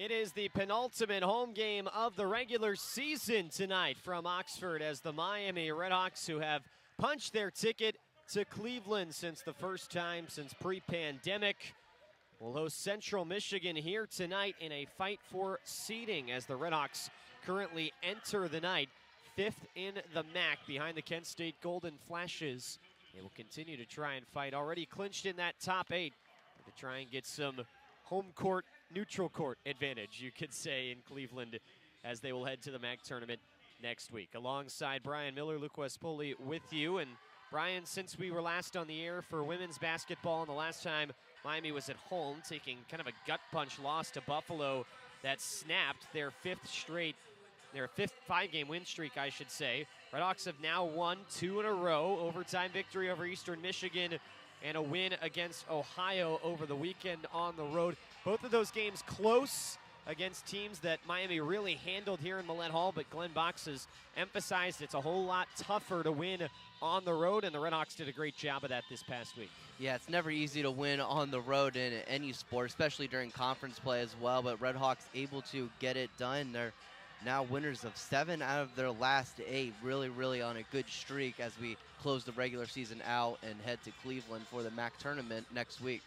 It is the penultimate home game of the regular season tonight from Oxford as the Miami RedHawks, who have punched their ticket to Cleveland since the first time since pre-pandemic, will host Central Michigan here tonight in a fight for seeding as the RedHawks currently enter the night 5th in the MAC behind the Kent State Golden Flashes. They will continue to try and fight, already clinched in that top 8, to try and get some home court, neutral court advantage, you could say, in Cleveland as they will head to the MAC tournament next week. Alongside Bryan Miller, Poley with you. And Bryan, since we were last on the air for women's basketball, and the last time Miami was at home, taking kind of a gut punch loss to Buffalo that snapped their fifth five-game win streak, I should say. RedHawks have now won 2 in a row, overtime victory over Eastern Michigan, and a win against Ohio over the weekend on the road. Both of those games close against teams that Miami really handled here in Millett Hall, but Glenn Box has emphasized it's a whole lot tougher to win on the road, and the RedHawks did a great job of that this past week. Yeah, it's never easy to win on the road in any sport, especially during conference play as well, but RedHawks able to get it done. They're now winners of 7 out of their last 8, really on a good streak as we close the regular season out and head to Cleveland for the MAC tournament next week.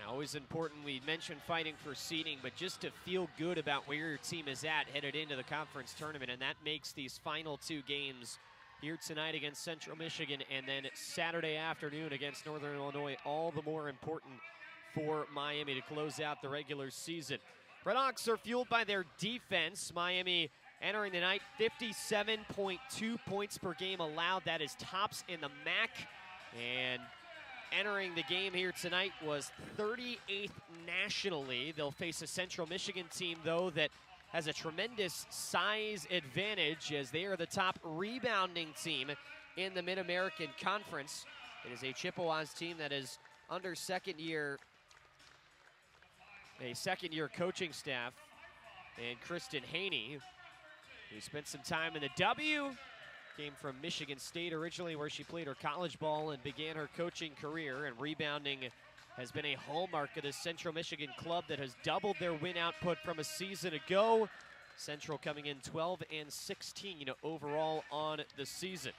Now, always important, we mentioned fighting for seeding, but just to feel good about where your team is at headed into the conference tournament, and that makes these final 2 games here tonight against Central Michigan and then Saturday afternoon against Northern Illinois all the more important for Miami to close out the regular season. RedHawks are fueled by their defense. Miami entering the night 57.2 points per game allowed. That is tops in the MAC. And entering the game here tonight was 38th nationally. They'll face a Central Michigan team, though, that has a tremendous size advantage as they are the top rebounding team in the Mid-American Conference. It is a Chippewas team that is under second-year coaching staff, and Kristen Haney, who spent some time in the W, came from Michigan State originally, where she played her college ball and began her coaching career, and rebounding has been a hallmark of the Central Michigan club that has doubled their win output from a season ago. Central coming in 12-16 overall on the season.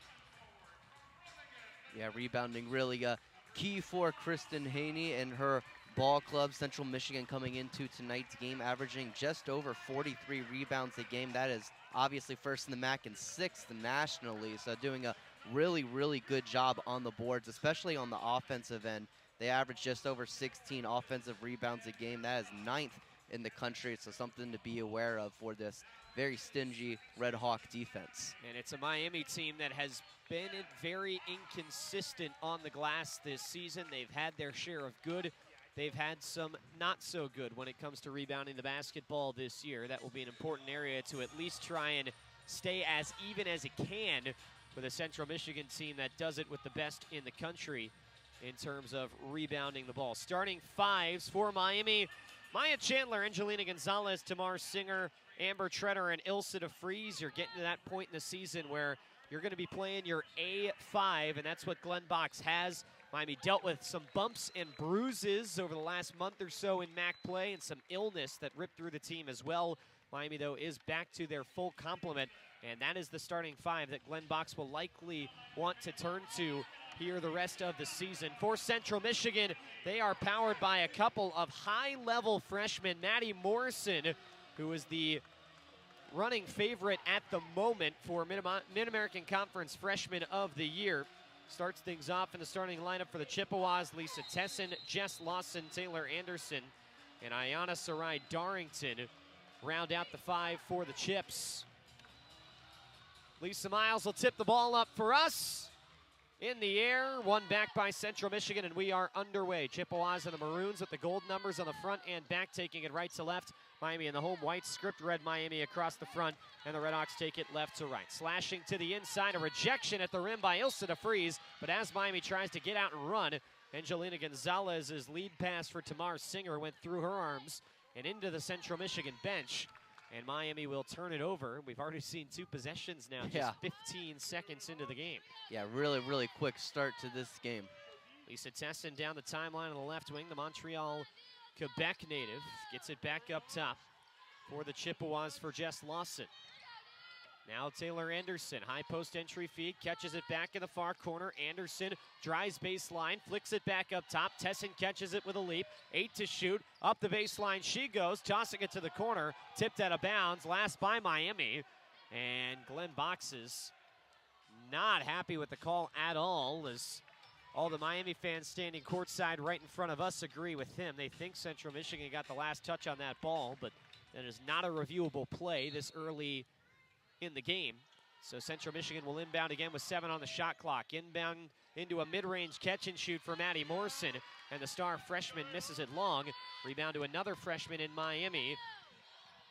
Yeah, rebounding really key for Kristen Haney and her ball club. Central Michigan coming into tonight's game averaging just over 43 rebounds a game. That is obviously first in the MAC and 6th nationally, so doing a really good job on the boards, especially on the offensive end. They average just over 16 offensive rebounds a game. That is 9th in the country, so something to be aware of for this very stingy RedHawk defense. And it's a Miami team that has been very inconsistent on the glass this season. They've had their share of good. They've had some not so good when it comes to rebounding the basketball this year. That will be an important area to at least try and stay as even as it can with a Central Michigan team that does it with the best in the country in terms of rebounding the ball. Starting 5s for Miami: Maya Chandler, Angelina Gonzalez, Tamar Singer, Amber Treader, and Ilsa DeFries. You're getting to that point in the season where you're going to be playing your A5, and that's what Glenn Box has. Miami dealt with some bumps and bruises over the last month or so in MAC play and some illness that ripped through the team as well. Miami, though, is back to their full complement, and that is the starting 5 that Glenn Box will likely want to turn to here the rest of the season. For Central Michigan, they are powered by a couple of high-level freshmen. Maddie Morrison, who is the running favorite at the moment for Mid-American Conference Freshman of the Year, starts things off in the starting lineup for the Chippewas. Lisa Tesson, Jess Lawson, Taylor Anderson, and Ayana Sarai Darrington round out the 5 for the Chips. Lisa Miles will tip the ball up for us. In the air, one back by Central Michigan, and we are underway. Chippewas and the Maroons with the gold numbers on the front and back, taking it right to left. Miami in the home white, script red Miami across the front, and the RedHawks take it left to right. Slashing to the inside, a rejection at the rim by Ilsa DeFries, but as Miami tries to get out and run, Angelina Gonzalez's lead pass for Tamar Singer went through her arms and into the Central Michigan bench. And Miami will turn it over. We've already seen 2 possessions now, just 15 seconds into the game. Yeah, really quick start to this game. Lisa Tesson down the timeline on the left wing. The Montreal Quebec native, gets it back up top for the Chippewas for Jess Lawson. Now Taylor Anderson, high post entry feed, catches it back in the far corner. Anderson drives baseline, flicks it back up top. Tesson catches it with a leap, 8 to shoot. Up the baseline she goes, tossing it to the corner, tipped out of bounds, last by Miami. And Glenn Boxes not happy with the call at all, as all the Miami fans standing courtside right in front of us agree with him. They think Central Michigan got the last touch on that ball, but that is not a reviewable play this early in the game. So Central Michigan will inbound again with 7 on the shot clock. Inbound into a mid-range catch and shoot for Maddie Morrison, and the star freshman misses it long. Rebound to another freshman in Miami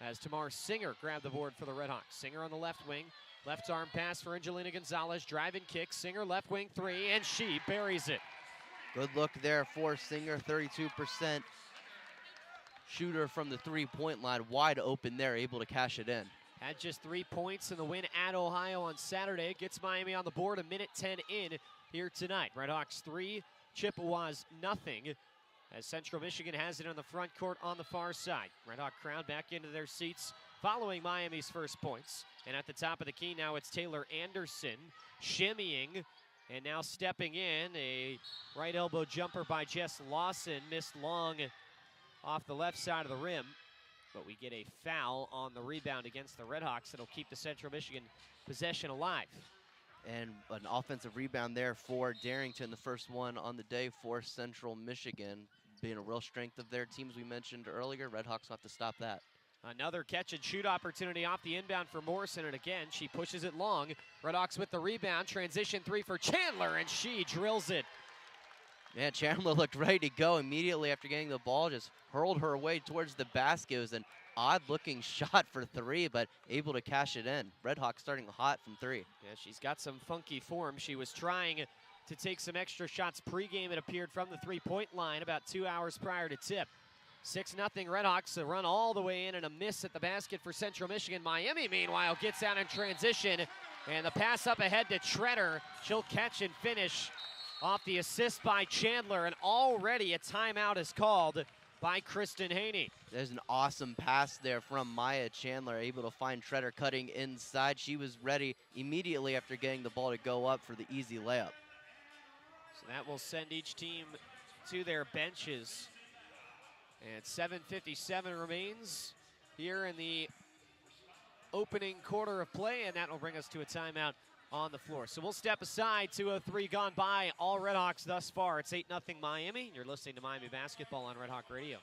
as Tamar Singer grabbed the board for the RedHawks. Singer on the left wing, left arm pass for Angelina Gonzalez, drive and kick. Singer left wing 3, and she buries it. Good look there for Singer, 32% shooter from the three-point line, wide open there, able to cash it in. Had just 3 points in the win at Ohio on Saturday. Gets Miami on the board, a minute 10 in here tonight. RedHawks 3, Chippewas nothing, as Central Michigan has it on the front court on the far side. RedHawk crowd back into their seats following Miami's first points. And at the top of the key now, it's Taylor Anderson shimmying and now stepping in. A right elbow jumper by Jess Lawson, missed long off the left side of the rim. But we get a foul on the rebound against the RedHawks that'll keep the Central Michigan possession alive. And an offensive rebound there for Darrington, the first one on the day for Central Michigan. Being a real strength of their teams we mentioned earlier, RedHawks will have to stop that. Another catch and shoot opportunity off the inbound for Morrison, and again, she pushes it long. RedHawks with the rebound, transition 3 for Chandler, and she drills it. Man, Chandler looked ready to go immediately after getting the ball, just hurled her way towards the basket. It was an odd-looking shot for 3, but able to cash it in. RedHawks starting hot from 3. Yeah, she's got some funky form. She was trying to take some extra shots pregame. It appeared from the three-point line about 2 hours prior to tip. 6-0 RedHawks, a run all the way in and a miss at the basket for Central Michigan. Miami, meanwhile, gets out in transition, and the pass up ahead to Treader. She'll catch and finish off the assist by Chandler, and already a timeout is called by Kristen Haney. There's an awesome pass there from Maya Chandler, able to find Treader cutting inside. She was ready immediately after getting the ball to go up for the easy layup. So that will send each team to their benches. And 7:57 remains here in the opening quarter of play, and that will bring us to a timeout on the floor. So we'll step aside. 2:03 gone by. All RedHawks thus far. It's 8-0 Miami. You're listening to Miami Basketball on RedHawk Radio.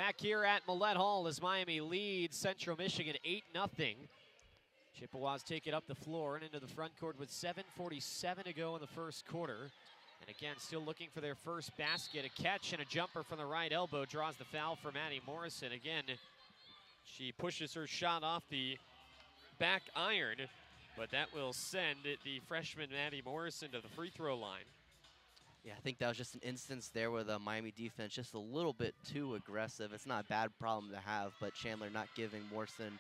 Back here at Millett Hall as Miami leads Central Michigan 8-0. Chippewas take it up the floor and into the front court with 7:47 to go in the first quarter. And again, still looking for their first basket. A catch and a jumper from the right elbow draws the foul for Maddie Morrison. Again, she pushes her shot off the back iron, but that will send the freshman Maddie Morrison to the free throw line. Yeah, I think that was just an instance there where the Miami defense just a little bit too aggressive. It's not a bad problem to have, but Chandler not giving Morrison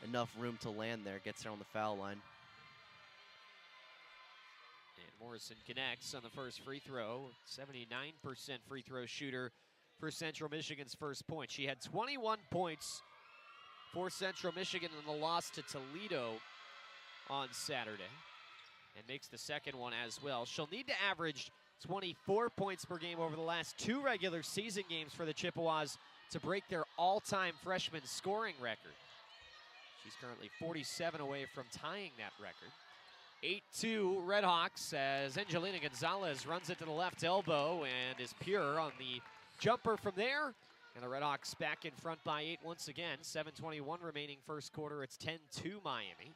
enough room to land there. Gets her on the foul line. And Morrison connects on the first free throw. 79% free throw shooter for Central Michigan's first point. She had 21 points for Central Michigan in the loss to Toledo on Saturday. And makes the second one as well. She'll need to average 24 points per game over the last 2 regular season games for the Chippewas to break their all-time freshman scoring record. She's currently 47 away from tying that record. 8-2 RedHawks as Angelina Gonzalez runs it to the left elbow and is pure on the jumper from there. And the RedHawks back in front by 8 once again. 7:21 remaining first quarter. It's 10-2 Miami.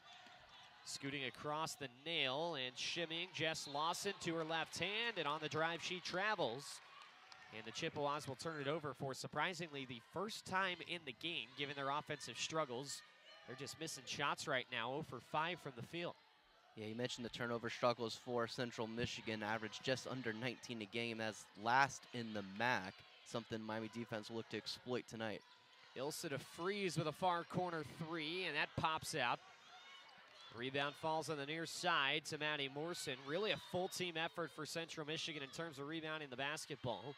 Scooting across the nail and shimmying Jess Lawson to her left hand, and on the drive she travels. And the Chippewas will turn it over for surprisingly the first time in the game, given their offensive struggles. They're just missing shots right now, 0 for 5 from the field. Yeah, you mentioned the turnover struggles for Central Michigan, average just under 19 a game as last in the MAC, something Miami defense will look to exploit tonight. Ilsa to freeze with a far corner 3, and that pops out. Rebound falls on the near side to Maddie Morrison. Really a full team effort for Central Michigan in terms of rebounding the basketball.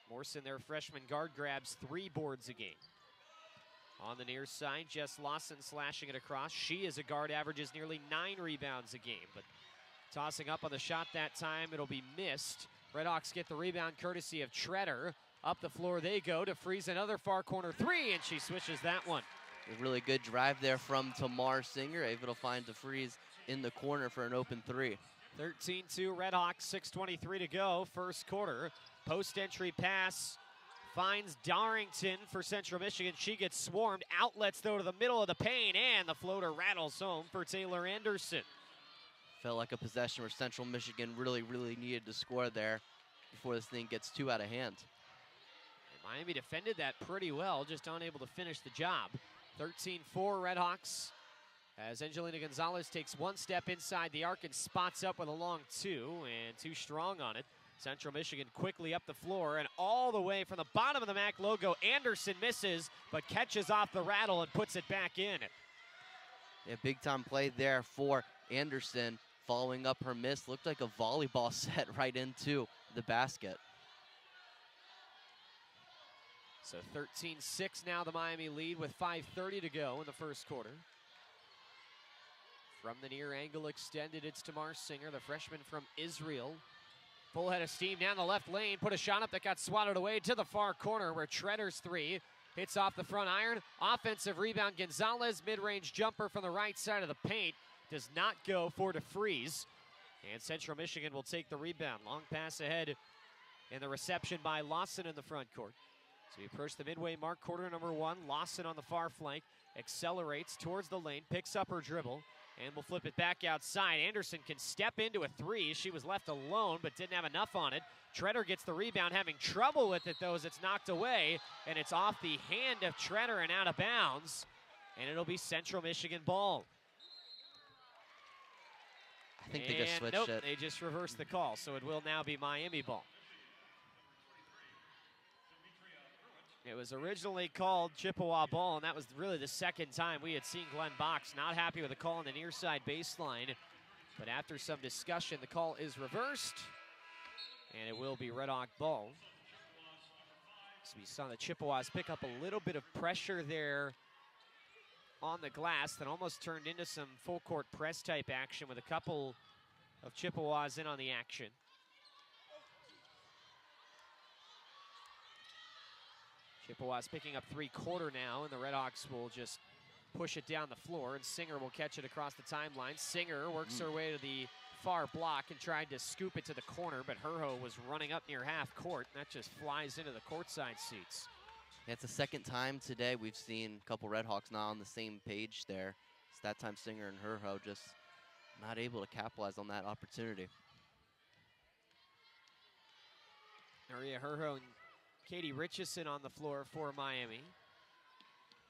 Morrison, their freshman guard, grabs 3 boards a game. On the near side, Jess Lawson slashing it across. She, as a guard, averages nearly 9 rebounds a game, but tossing up on the shot that time, it'll be missed. RedHawks get the rebound courtesy of Treader. Up the floor they go to freeze another far corner 3, and she switches that one. A really good drive there from Tamar Singer, able to find DeFries in the corner for an open 3. 13-2 RedHawks, 6:23 to go, first quarter. Post-entry pass finds Darrington for Central Michigan. She gets swarmed. Outlets, though, to the middle of the paint, and the floater rattles home for Taylor Anderson. Felt like a possession where Central Michigan really needed to score there before this thing gets too out of hand. And Miami defended that pretty well, just unable to finish the job. 13-4 RedHawks as Angelina Gonzalez takes one step inside the arc and spots up with a long 2, and too strong on it. Central Michigan quickly up the floor, and all the way from the bottom of the MAC logo, Anderson misses, but catches off the rattle and puts it back in. Yeah, big time play there for Anderson. Following up her miss, looked like a volleyball set right into the basket. So 13-6 now the Miami lead with 5:30 to go in the first quarter. From the near angle extended, it's Tamar Singer, the freshman from Israel. Full head of steam down the left lane, put a shot up that got swatted away to the far corner where Treader's 3 hits off the front iron. Offensive rebound, Gonzalez, mid-range jumper from the right side of the paint. Does not go for DeFries. And Central Michigan will take the rebound. Long pass ahead, and the reception by Lawson in the front court. So we approach the midway mark, quarter number 1. Lawson on the far flank, accelerates towards the lane, picks up her dribble, and will flip it back outside. Anderson can step into a 3. She was left alone, but didn't have enough on it. Treader gets the rebound, having trouble with it, though, as it's knocked away, and it's off the hand of Treader and out of bounds, and it'll be Central Michigan ball. I think they just switched it. They just reversed the call, so it will now be Miami ball. It was originally called Chippewa ball, and that was really the second time we had seen Glenn Box not happy with the call on the near side baseline. But after some discussion, the call is reversed, and it will be RedHawk ball. So we saw the Chippewas pick up a little bit of pressure there on the glass that almost turned into some full court press type action with a couple of Chippewas in on the action. Chippewas picking up 3/4 now, and the RedHawks will just push it down the floor, and Singer will catch it across the timeline. Singer works her way to the far block and tried to scoop it to the corner, but Herho was running up near half court, and that just flies into the courtside seats. Yeah, it's the second time today we've seen a couple RedHawks not on the same page there. It's that time Singer and Herho just not able to capitalize on that opportunity. Maria Herho and Katie Richardson on the floor for Miami.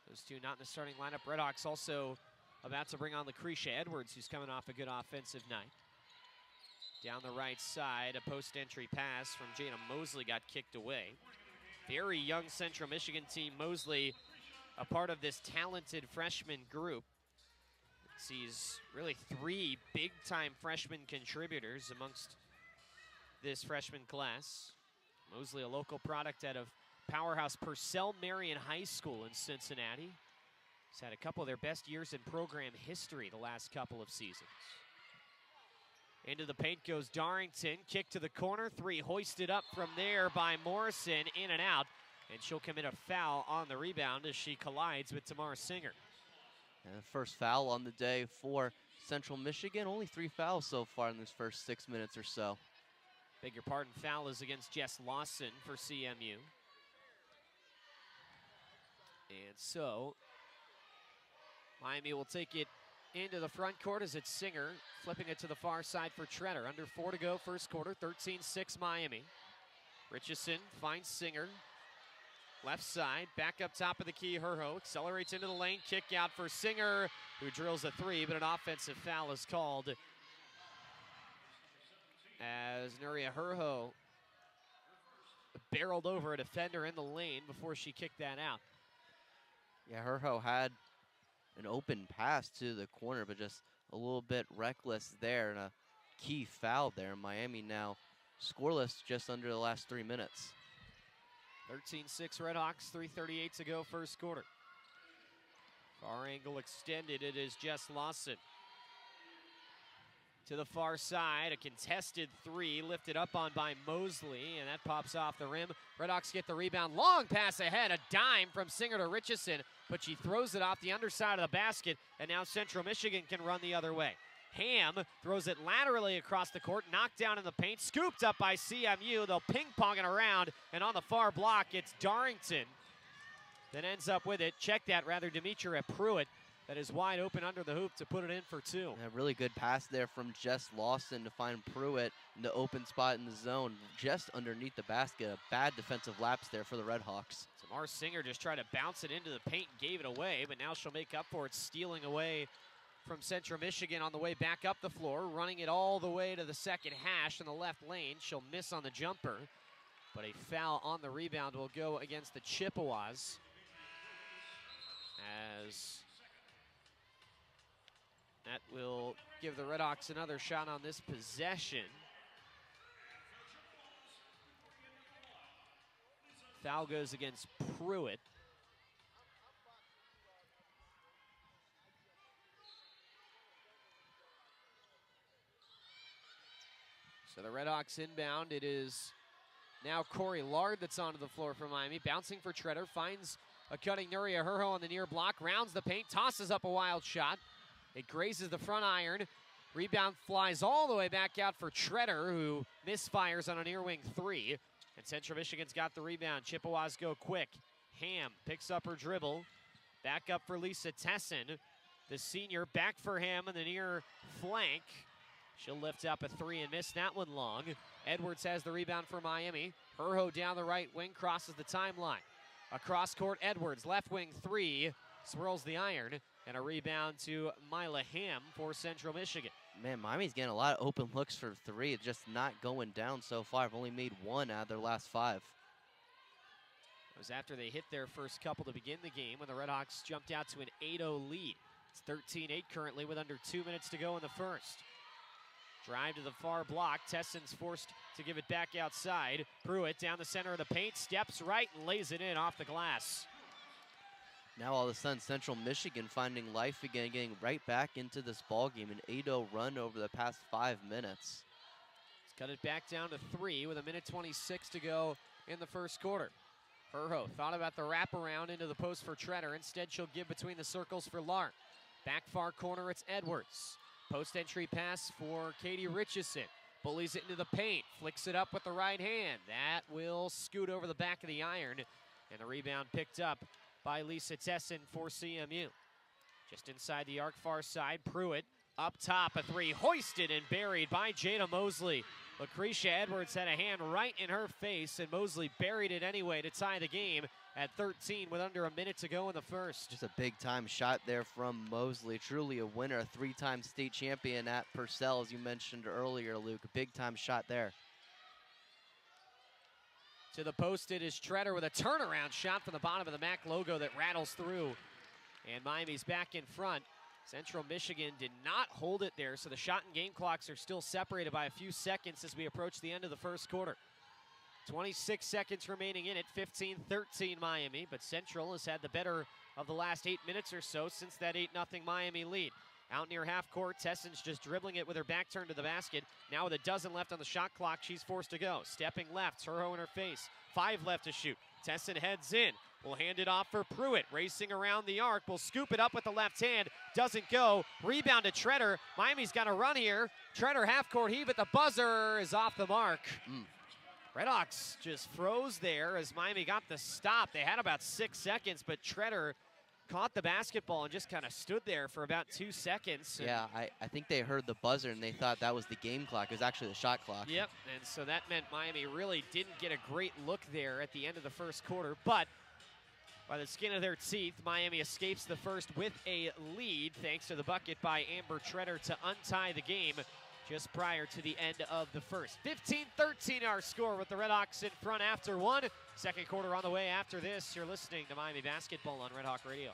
Those two not in the starting lineup. RedHawks also about to bring on Lucretia Edwards, who's coming off a good offensive night. Down the right side, a post entry pass from Jada Mosley got kicked away. Very young Central Michigan team. Mosley, a part of this talented freshman group. Sees really 3 big-time freshman contributors amongst this freshman class. Mosley, a local product out of powerhouse Purcell Marion High School in Cincinnati. He's had a couple of their best years in program history the last couple of seasons. Into the paint goes Darrington. Kick to the corner. 3 hoisted up from there by Morrison. In and out. And she'll commit a foul on the rebound as she collides with Tamara Singer. And the first foul on the day for Central Michigan. Only 3 fouls so far in this first 6 minutes or so. Beg your pardon, foul is against Jess Lawson for CMU. And so, Miami will take it into the front court as it's Singer, flipping it to the far side for Treader. Under 4 to go, first quarter, 13-6 Miami. Richardson finds Singer. Left side, back up top of the key, Herho accelerates into the lane, kick out for Singer, who drills a 3, but an offensive foul is called as Nuria Herho barreled over a defender in the lane before she kicked that out. Yeah, Herho had an open pass to the corner, but just a little bit reckless there, and a key foul there. Miami now scoreless just under the last 3 minutes. 13-6 RedHawks, 3:38 to go first quarter. Far angle extended, it is Jess Lawson. To the far side, a contested 3, lifted up on by Mosley, and that pops off the rim. RedHawks get the rebound, long pass ahead, a dime from Singer to Richardson, but she throws it off the underside of the basket, and now Central Michigan can run the other way. Ham throws it laterally across the court, knocked down in the paint, scooped up by CMU. They'll ping-pong it around, and on the far block, it's Darrington that ends up with it. Check that, rather, Demetria Pruitt. That is wide open under the hoop to put it in for 2. A really good pass there from Jess Lawson to find Pruitt in the open spot in the zone, just underneath the basket. A bad defensive lapse there for the RedHawks. Tamar Singer just tried to bounce it into the paint and gave it away, but now she'll make up for it, stealing away from Central Michigan on the way back up the floor, running it all the way to the second hash in the left lane. She'll miss on the jumper, but a foul on the rebound will go against the Chippewas as that will give the RedHawks another shot on this possession. Foul goes against Pruitt. So the RedHawks inbound. It is now Corey Lard that's onto the floor for Miami. Bouncing for Treader, finds a cutting Nuria Herho on the near block, rounds the paint, tosses up a wild shot. It grazes the front iron. Rebound flies all the way back out for Treader, who misfires on a near wing 3. And Central Michigan's got the rebound. Chippewas go quick. Ham picks up her dribble. Back up for Lisa Tesson. The senior back for Ham on the near flank. She'll lift up a 3 and miss that one long. Edwards has the rebound for Miami. Herho down the right wing, crosses the timeline. Across court, Edwards, left wing 3, swirls the iron, and a rebound to Mila Ham for Central Michigan. Man, Miami's getting a lot of open looks for 3. It's just not going down so far. I've only made 1 out of their last 5. It was after they hit their first couple to begin the game when the RedHawks jumped out to an 8-0 lead. It's 13-8 currently with under 2 minutes to go in the first. Drive to the far block. Tesson's forced to give it back outside. Pruitt down the center of the paint, steps right and lays it in off the glass. Now all of a sudden, Central Michigan finding life again, getting right back into this ball game. An 8-0 run over the past 5 minutes. Let's cut it back down to 3 with 1:26 to go in the first quarter. Herho thought about the wraparound into the post for Treader. Instead, she'll give between the circles for Lark. Back far corner, it's Edwards. Post entry pass for Katie Richardson. Bullies it into the paint, flicks it up with the right hand. That will scoot over the back of the iron. And the rebound picked up by Lisa Tessin for CMU. Just inside the arc, far side, Pruitt up top, a three, hoisted and buried by Jada Mosley. Lucretia Edwards had a hand right in her face, and Mosley buried it anyway to tie the game at 13 with under a minute to go in the first. Just a big-time shot there from Mosley. Truly a winner, three-time state champion at Purcell, as you mentioned earlier, Luke. A big-time shot there. To the post it is Treader with a turnaround shot from the bottom of the MAC logo that rattles through. And Miami's back in front. Central Michigan did not hold it there, so the shot and game clocks are still separated by a few seconds as we approach the end of the first quarter. 26 seconds remaining in it, 15-13 Miami, but Central has had the better of the last 8 minutes or so since that 8-0 Miami lead. Out near half court, Tessen's just dribbling it with her back turned to the basket. Now with a dozen left on the shot clock, she's forced to go. Stepping left, Turho in her face. 5 left to shoot. Tessen heads in. Will hand it off for Pruitt. Racing around the arc. Will scoop it up with the left hand. Doesn't go. Rebound to Treader. Miami's got a run here. Treader half court heave at the buzzer is off the mark. RedHawks just froze there as Miami got the stop. They had about 6 seconds, but Treader caught the basketball and just kind of stood there for about 2 seconds. Yeah, I think they heard the buzzer and they thought that was the game clock. It was actually the shot clock. Yep, and so that meant Miami really didn't get a great look there at the end of the first quarter, but by the skin of their teeth, Miami escapes the first with a lead thanks to the bucket by Amber Treader to untie the game just prior to the end of the first. 15-13 our score with the RedHawks in front after one. Second quarter on the way after this. You're listening to Miami Basketball on Red Hawk Radio.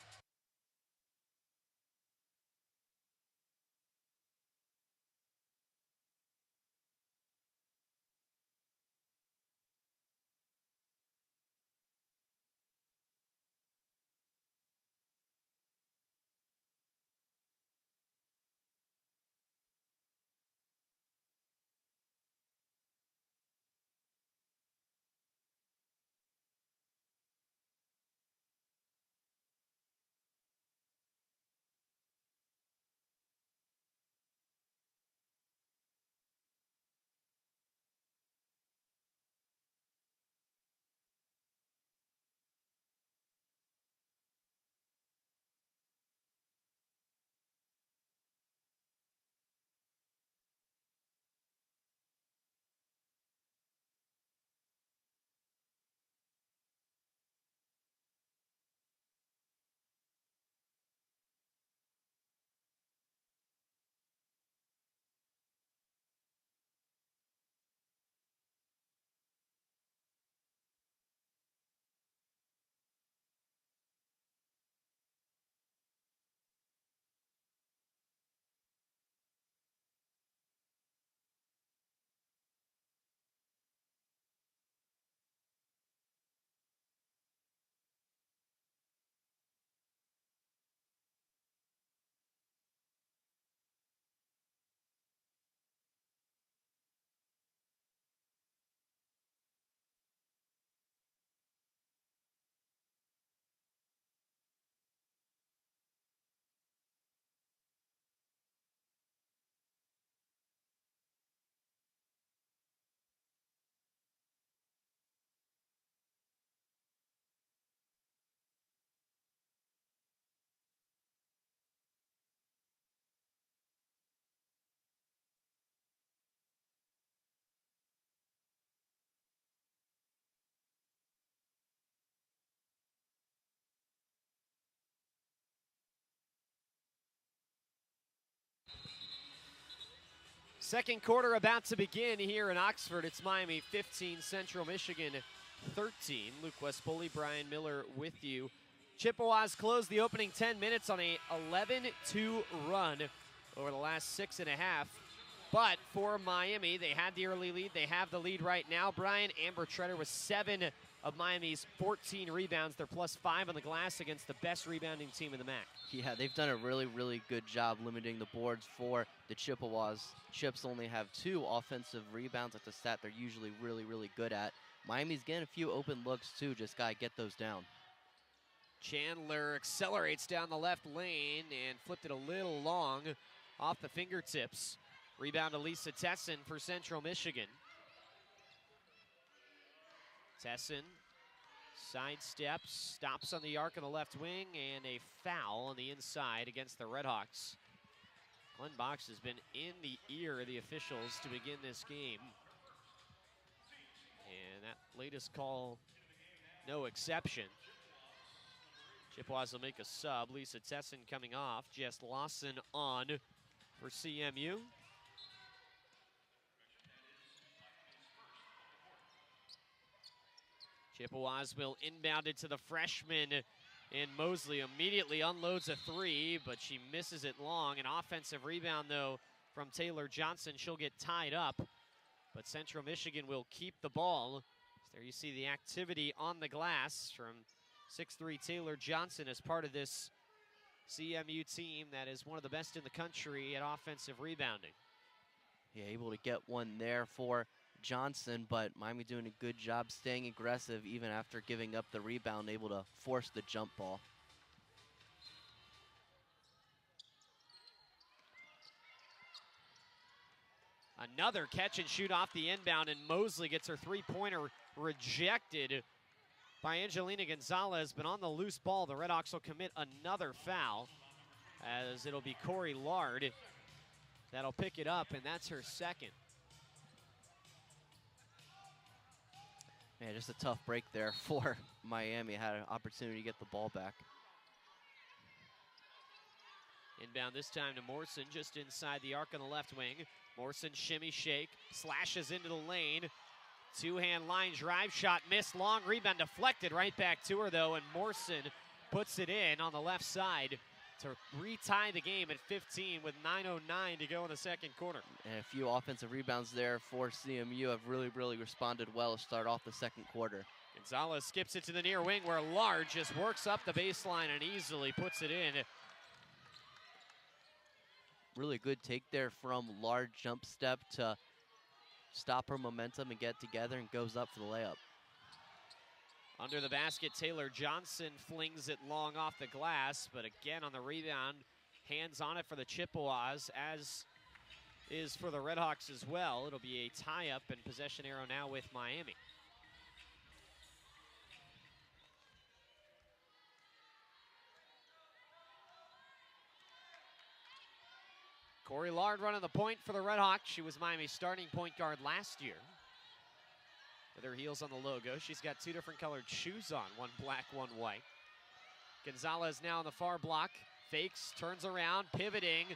Second quarter about to begin here in Oxford. It's Miami 15, Central Michigan 13. Luke West-Poley, Bryan Miller with you. Chippewas closed the opening 10 minutes on a 11-2 run over the last 6.5. But for Miami, they had the early lead. They have the lead right now. Bryan, Amber Treader with 7 of Miami's 14 rebounds. They're +5 on the glass against the best rebounding team in the MAC. Yeah, they've done a really, really good job limiting the boards for the Chippewas. Chips only have 2 offensive rebounds. That's a stat they're usually really, really good at. Miami's getting a few open looks, too. Just got to get those down. Chandler accelerates down the left lane and flipped it a little long off the fingertips. Rebound to Lisa Tessin for Central Michigan. Tessin Sidesteps, stops on the arc of the left wing, and a foul on the inside against the RedHawks. Glenn Box has been in the ear of the officials to begin this game. And that latest call, no exception. Chippewas will make a sub. Lisa Tesson coming off. Jess Lawson on for CMU. Chippewas will inbound it to the freshman in Mosley. Immediately unloads a three, but she misses it long. An offensive rebound, though, from Taylor Johnson. She'll get tied up, but Central Michigan will keep the ball. There you see the activity on the glass from 6'3" Taylor Johnson as part of this CMU team that is one of the best in the country at offensive rebounding. Yeah, able to get one there for Johnson, but Miami doing a good job staying aggressive even after giving up the rebound, able to force the jump ball. Another catch and shoot off the inbound, and Mosley gets her three-pointer rejected by Angelina Gonzalez, but on the loose ball, the RedHawks will commit another foul, as it'll be Corey Lard that'll pick it up, and that's her second. Man, just a tough break there for Miami. Had an opportunity to get the ball back. Inbound this time to Morrison, just inside the arc on the left wing. Morrison shimmy shake, slashes into the lane. Two-hand line drive shot, missed, long rebound deflected right back to her though, and Morrison puts it in on the left side to retie the game at 15 with 9:09 to go in the second quarter. And a few offensive rebounds there for CMU have really responded well to start off the second quarter. Gonzalez skips it to the near wing where Lard just works up the baseline and easily puts it in. Really good take there from Lard, jump step to stop her momentum and get together, and goes up for the layup. Under the basket, Taylor Johnson flings it long off the glass, but again on the rebound, hands on it for the Chippewas, as is for the RedHawks as well. It'll be a tie-up and possession arrow now with Miami. Corey Lard running the point for the RedHawks. She was Miami's starting point guard last year. With her heels on the logo, she's got two different colored shoes on, one black, one white. Gonzalez now on the far block, fakes, turns around, pivoting,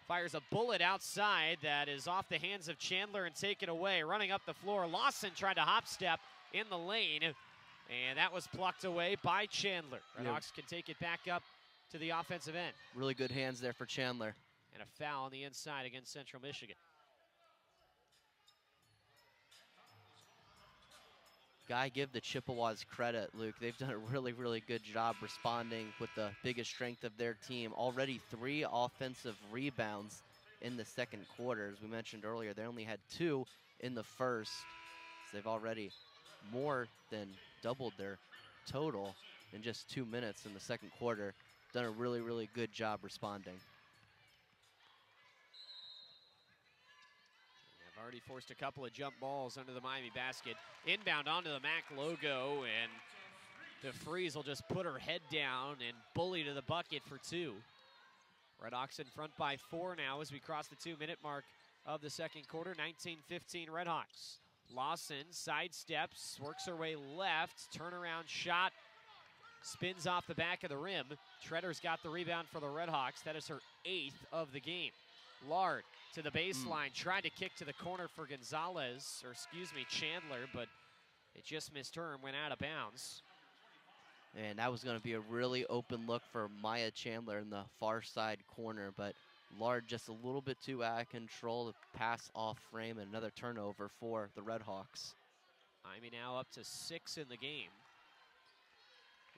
fires a bullet outside that is off the hands of Chandler and taken away. Running up the floor, Lawson tried to hop step in the lane, and that was plucked away by Chandler. RedHawks can take it back up to the offensive end. Really good hands there for Chandler. And a foul on the inside against Central Michigan. Gotta give the Chippewas credit, Luke. They've done a really good job responding with the biggest strength of their team. Already 3 offensive rebounds in the second quarter. As we mentioned earlier, they only had 2 in the first. So they've already more than doubled their total in just 2 minutes in the second quarter. Done a really good job responding. Already forced a couple of jump balls under the Miami basket. Inbound onto the MAC logo, and DeFries will just put her head down and bully to the bucket for 2. RedHawks in front by 4 now as we cross the 2-minute mark of the second quarter. 19-15 RedHawks. Lawson sidesteps, works her way left, turnaround shot, spins off the back of the rim. Treader's got the rebound for the RedHawks. That is her 8th of the game. Lard to the baseline, tried to kick to the corner for Gonzalez, or excuse me, Chandler, but it just missed her and went out of bounds. And that was going to be a really open look for Maya Chandler in the far side corner, but Lard just a little bit too out of control to pass off frame, and another turnover for the RedHawks. Miami now up to 6 in the game.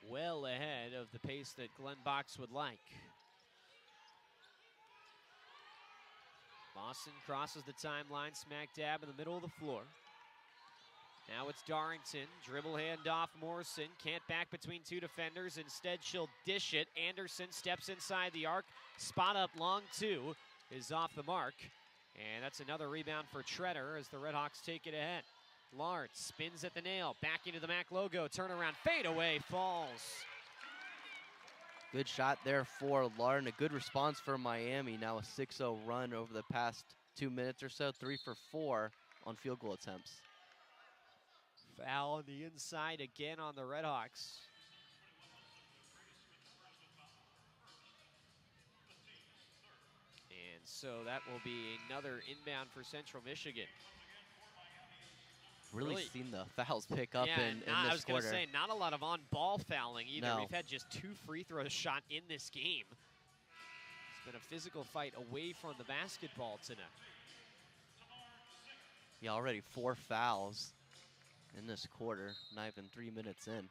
Well ahead of the pace that Glenn Box would like. Lawson crosses the timeline, smack dab in the middle of the floor. Now it's Darrington, dribble handoff, Morrison, can't back between 2 defenders, instead she'll dish it. Anderson steps inside the arc, spot up long 2 is off the mark. And that's another rebound for Treader as the RedHawks take it ahead. Lawrence spins at the nail, back into the MAC logo, turnaround, fade away, falls. Good shot there for Lauren. A good response for Miami. Now a 6-0 run over the past 2 minutes or so. 3 for 4 on field goal attempts. Foul on the inside again on the RedHawks. And so that will be another inbound for Central Michigan. Really seen the fouls pick up in this quarter. I was going to say, not a lot of on-ball fouling either. No. We've had just 2 free throws shot in this game. It's been a physical fight away from the basketball tonight. Yeah, already 4 fouls in this quarter, not even 3 minutes in.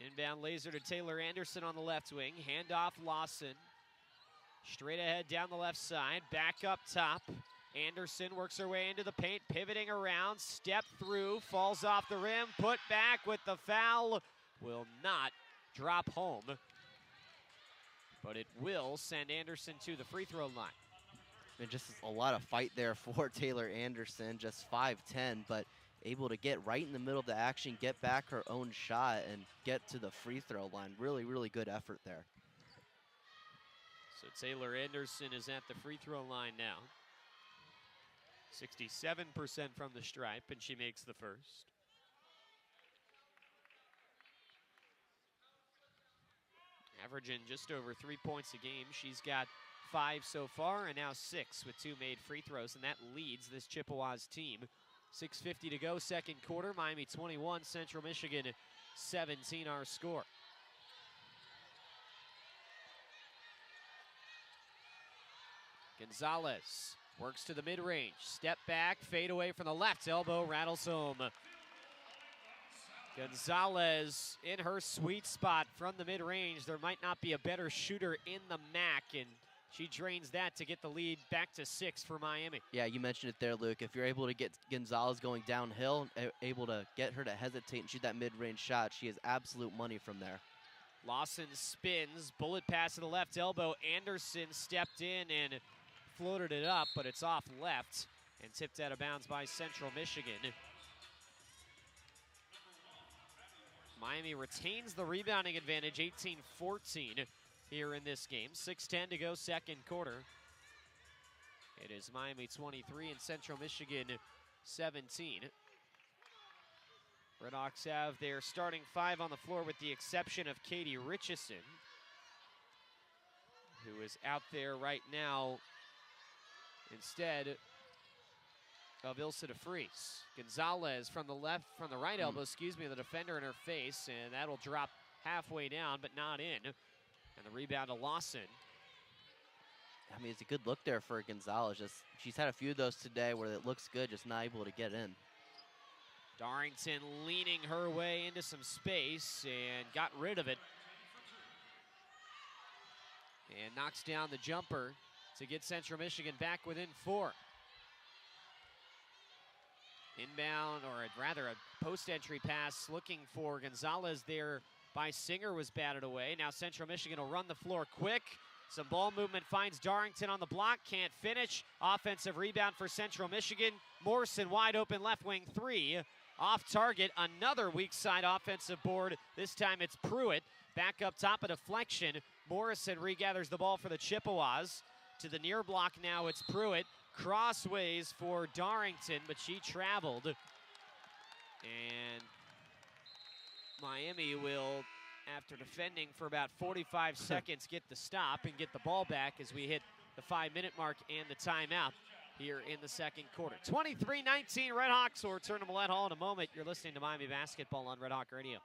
Inbound laser to Taylor Anderson on the left wing. Handoff Lawson. Straight ahead down the left side. Back up top. Anderson works her way into the paint, pivoting around. Step through, falls off the rim. Put back with the foul. Will not drop home. But it will send Anderson to the free throw line. And just a lot of fight there for Taylor Anderson. Just 5'10", but able to get right in the middle of the action, get back her own shot, and get to the free throw line. Really, really good effort there. So Taylor Anderson is at the free throw line now. 67% from the stripe, and she makes the first. Averaging just over 3 points a game. She's got 5 so far, and now 6 with 2 made free throws, and that leads this Chippewas team. 6:50 to go, second quarter. Miami 21, Central Michigan 17 our score. Gonzalez works to the mid-range. Step back, fade away from the left. Elbow rattles home. Gonzalez in her sweet spot from the mid-range. There might not be a better shooter in the MAC, and she drains that to get the lead back to 6 for Miami. Yeah, you mentioned it there, Luke. If you're able to get Gonzalez going downhill, able to get her to hesitate and shoot that mid-range shot, she is absolute money from there. Lawson spins, bullet pass to the left elbow. Anderson stepped in and floated it up, but it's off left and tipped out of bounds by Central Michigan. Miami retains the rebounding advantage, 18-14 here in this game. 6:10 to go, second quarter. It is Miami 23 and Central Michigan 17. RedHawks have their starting 5 on the floor with the exception of Katie Richardson, who is out there right now instead of Ilse de Vries. Gonzalez from the right elbow, the defender in her face, and that'll drop halfway down, but not in. And the rebound to Lawson. I mean, it's a good look there for Gonzalez. She's had a few of those today where it looks good, just not able to get in. Darrington leaning her way into some space and got rid of it. And knocks down the jumper to get Central Michigan back within 4. Inbound, or rather a post-entry pass looking for Gonzalez there by Singer was batted away. Now Central Michigan will run the floor quick. Some ball movement finds Darrington on the block, can't finish. Offensive rebound for Central Michigan. Morrison wide open left wing 3. Off target, another weak side offensive board. This time it's Pruitt. Back up top, a deflection. Morrison regathers the ball for the Chippewas. To the near block now, it's Pruitt. Crossways for Darrington, but she traveled. And Miami will, after defending for about 45 seconds, get the stop and get the ball back as we hit the 5-minute mark and the timeout here in the second quarter. 23-19 RedHawks. We'll return to Millett Hall in a moment. You're listening to Miami Basketball on Red Hawk Radio.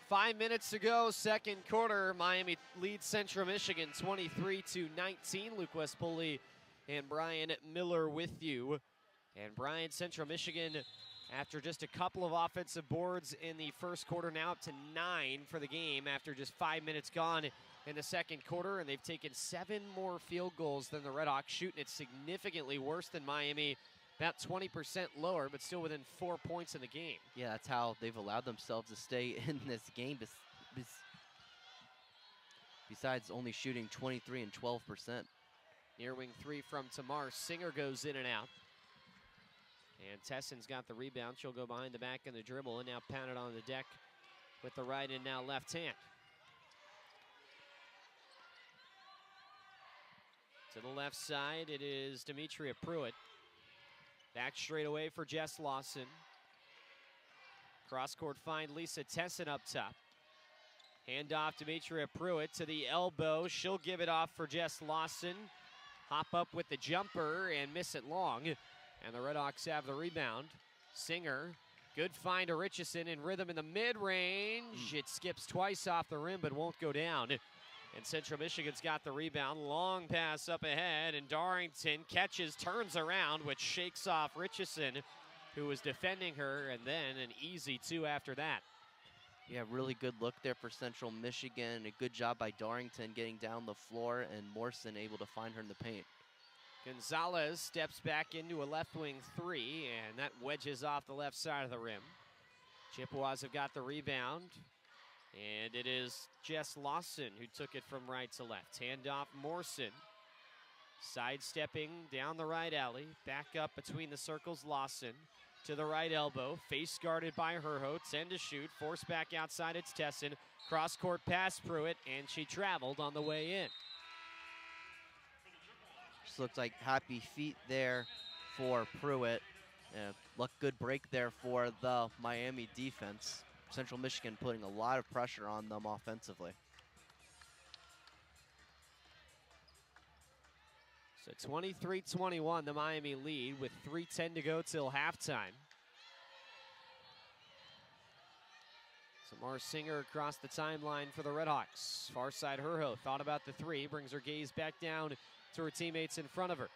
5 minutes to go, second quarter. Miami leads Central Michigan 23-19. Luke West Poley and Bryan Miller with you. And Bryan, Central Michigan, after just a couple of offensive boards in the first quarter, now up to 9 for the game after just 5 minutes gone in the second quarter. And they've taken 7 more field goals than the RedHawks, shooting it significantly worse than Miami. About 20% lower, but still within 4 points in the game. Yeah, that's how they've allowed themselves to stay in this game, besides only shooting 23 and 12%. Near wing 3 from Tamar. Singer goes in and out. And Tesson's got the rebound. She'll go behind the back in the dribble and now pound it on the deck with the right and now left hand. To the left side, it is Demetria Pruitt. Back straight away for Jess Lawson. Cross-court find Lisa Tesson up top. Hand off Demetria Pruitt to the elbow. She'll give it off for Jess Lawson. Hop up with the jumper and miss it long. And the RedHawks have the rebound. Singer, good find to Richardson in rhythm in the mid-range. It skips twice off the rim but won't go down. And Central Michigan's got the rebound. Long pass up ahead, and Darrington catches, turns around, which shakes off Richardson, who was defending her, and then an easy 2 after that. Yeah, really good look there for Central Michigan. A good job by Darrington getting down the floor, and Morrison able to find her in the paint. Gonzalez steps back into a left wing 3, and that wedges off the left side of the rim. Chippewas have got the rebound. And it is Jess Lawson who took it from right to left. Handoff Morrison. Sidestepping down the right alley. Back up between the circles, Lawson. To the right elbow. Face guarded by Herho. 10 to shoot. Force back outside, it's Tesson. Cross-court pass Pruitt, and she traveled on the way in. Just looks like happy feet there for Pruitt. Good break there for the Miami defense. Central Michigan putting a lot of pressure on them offensively. So 23-21, the Miami lead with 3:10 to go till halftime. Samar Singer across the timeline for the RedHawks. Far side Herho thought about the 3, brings her gaze back down to her teammates in front of her.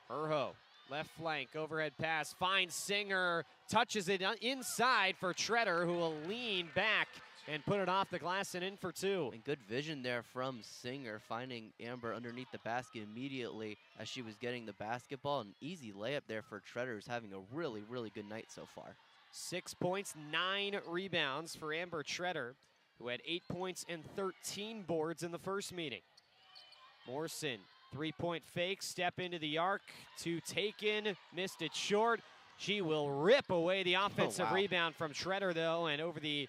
Herho. Left flank, overhead pass, finds Singer, touches it inside for Treader, who will lean back and put it off the glass and in for 2. And good vision there from Singer, finding Amber underneath the basket immediately as she was getting the basketball. An easy layup there for Treader, who's having a really, really good night so far. 6 points, 9 rebounds for Amber Treader, who had 8 points and 13 boards in the first meeting. Morrison. 3-point fake, step into the arc, 2 taken, missed it short. She will rip away the offensive rebound from Treader, though, and over the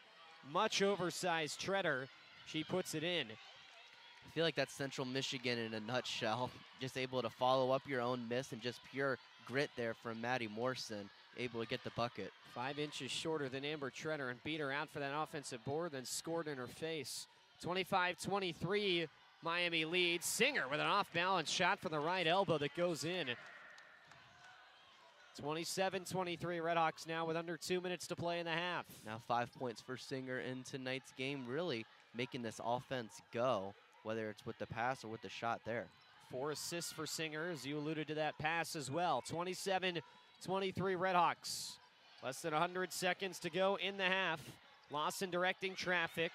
much oversized Treader, she puts it in. I feel like that's Central Michigan in a nutshell. Just able to follow up your own miss and just pure grit there from Maddie Morrison, able to get the bucket. 5 inches shorter than Amber Treader and beat her out for that offensive board, then scored in her face. 25-23. Miami leads. Singer with an off-balance shot from the right elbow that goes in. 27-23 RedHawks now with under 2 minutes to play in the half. Now 5 points for Singer in tonight's game, really making this offense go, whether it's with the pass or with the shot there. 4 assists for Singer, as you alluded to that pass as well. 27-23 RedHawks. Less than 100 seconds to go in the half. Lawson directing traffic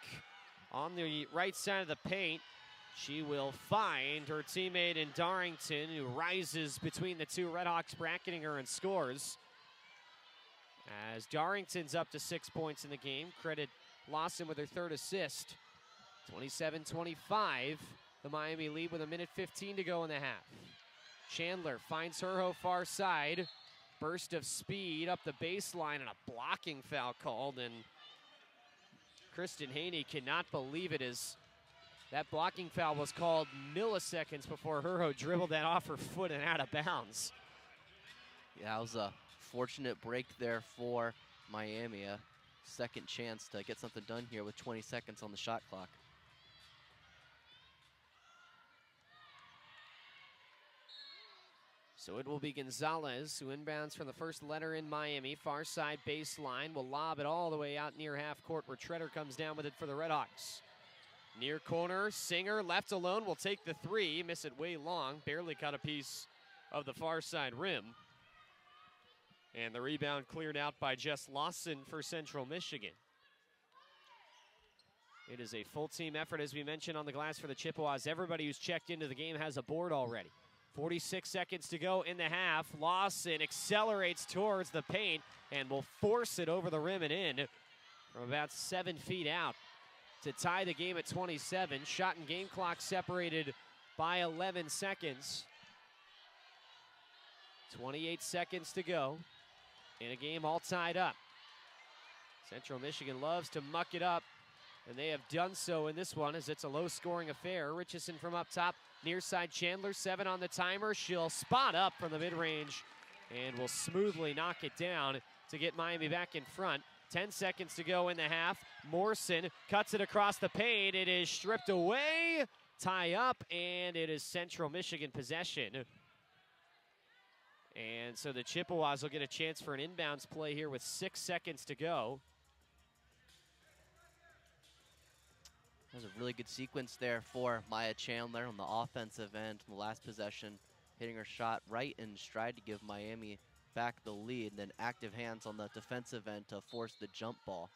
on the right side of the paint. She will find her teammate in Darrington, who rises between the 2 RedHawks, bracketing her and scores. As Darrington's up to 6 points in the game. Credit Lawson with her 3rd assist. 27-25, the Miami lead with 1:15 to go in the half. Chandler finds Herho far side. Burst of speed up the baseline and a blocking foul called. And Kristen Haney cannot believe it, as that blocking foul was called milliseconds before Herho dribbled that off her foot and out of bounds. Yeah, it was a fortunate break there for Miami. A second chance to get something done here with 20 seconds on the shot clock. So it will be Gonzalez who inbounds from the first letter in Miami. Far side baseline, will lob it all the way out near half court where Treader comes down with it for the RedHawks. Near corner, Singer left alone will take the three. Miss it way long, barely caught a piece of the far side rim. And the rebound cleared out by Jess Lawson for Central Michigan. It is a full team effort, as we mentioned, on the glass for the Chippewas. Everybody who's checked into the game has a board already. 46 seconds to go in the half. Lawson accelerates towards the paint and will force it over the rim and in from about 7 feet out to tie the game at 27. Shot and game clock separated by 11 seconds. 28 seconds to go in a game all tied up. Central Michigan loves to muck it up, and they have done so in this one as it's a low-scoring affair. Richardson from up top, near side Chandler, 7 on the timer. She'll spot up from the mid-range and will smoothly knock it down to get Miami back in front. 10 seconds to go in the half. Morrison cuts it across the paint. It is stripped away, tie up, and it is Central Michigan possession. And so the Chippewas will get a chance for an inbounds play here with 6 seconds to go. That was a really good sequence there for Maya Chandler on the offensive end in the last possession, hitting her shot right in stride to give Miami back the lead, and then active hands on the defensive end to force the jump ball.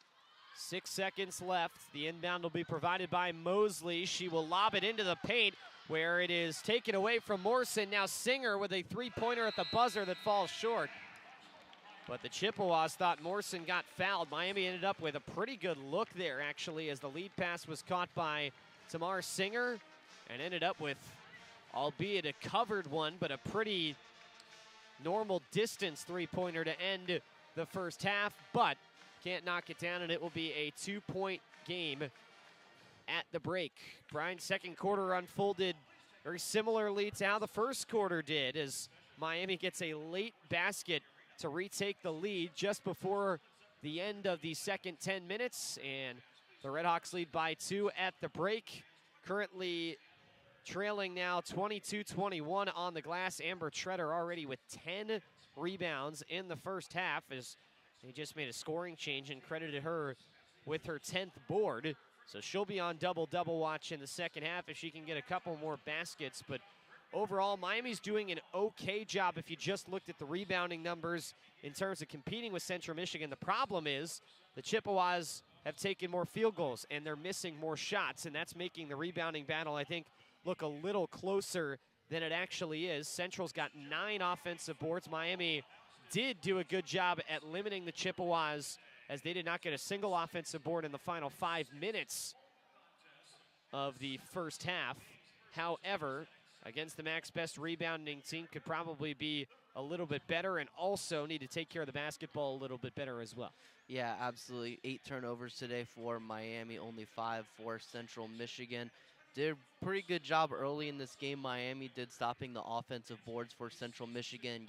6 seconds left. The inbound will be provided by Mosley. She will lob it into the paint where it is taken away from Morrison. Now Singer with a three-pointer at the buzzer that falls short. But the Chippewas thought Morrison got fouled. Miami ended up with a pretty good look there, actually, as the lead pass was caught by Tamar Singer and ended up with, albeit a covered one, but a pretty normal distance three-pointer to end the first half, but can't knock it down, and it will be a 2-point game at the break. Bryan's second quarter unfolded very similarly to how the first quarter did, as Miami gets a late basket to retake the lead just before the end of the second 10 minutes, and the RedHawks lead by 2 at the break. Currently trailing now 22-21 on the glass. Amber Treader already with 10 rebounds in the first half, as they just made a scoring change and credited her with her 10th board. So she'll be on double-double watch in the second half if she can get a couple more baskets. But overall, Miami's doing an okay job if you just looked at the rebounding numbers in terms of competing with Central Michigan. The problem is the Chippewas have taken more field goals and they're missing more shots, and that's making the rebounding battle, I think, look a little closer than it actually is. Central's got 9 offensive boards. Miami did do a good job at limiting the Chippewas, as they did not get a single offensive board in the final 5 minutes of the first half. However, against the Mac's best rebounding team, could probably be a little bit better and also need to take care of the basketball a little bit better as well. Yeah, absolutely. 8 turnovers today for Miami, only 5 for Central Michigan. Did a pretty good job early in this game. Miami did stopping the offensive boards for Central Michigan.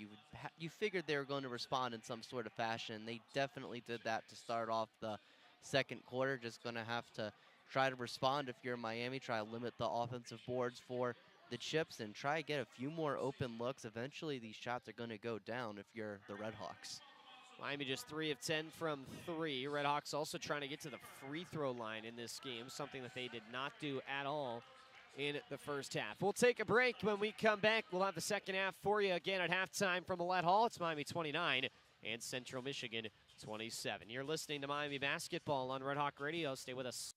You figured they were going to respond in some sort of fashion. They definitely did that to start off the second quarter. Just going to have to try to respond if you're Miami. Try to limit the offensive boards for the Chips and try to get a few more open looks. Eventually, these shots are going to go down if you're the RedHawks. Miami just 3 of 10 from 3. RedHawks also trying to get to the free throw line in this game, something that they did not do at all in the first half. We'll take a break. When we come back, we'll have the second half for you again at halftime from Millett Hall. It's Miami 29 and Central Michigan 27. You're listening to Miami Basketball on Red Hawk Radio. Stay with us.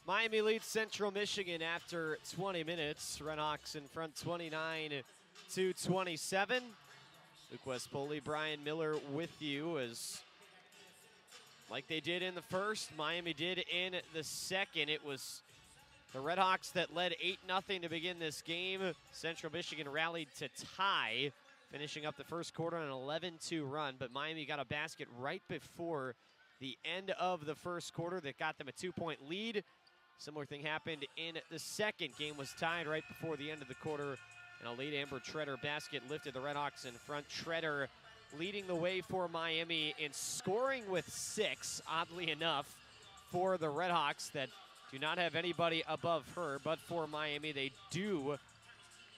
Miami leads Central Michigan after 20 minutes. RedHawks in front 29-27. Luke Poley, Bryan Miller with you as like they did in the first, Miami did in the second. It was the RedHawks that led 8-0 to begin this game. Central Michigan rallied to tie, finishing up the first quarter on an 11-2 run, but Miami got a basket right before the end of the first quarter that got them a 2-point lead. Similar thing happened in the second. Game was tied right before the end of the quarter, and a late Amber Treader basket lifted the RedHawks in front. Treader leading the way for Miami in scoring with 6, oddly enough, for the RedHawks that do not have anybody above her, but for Miami, they do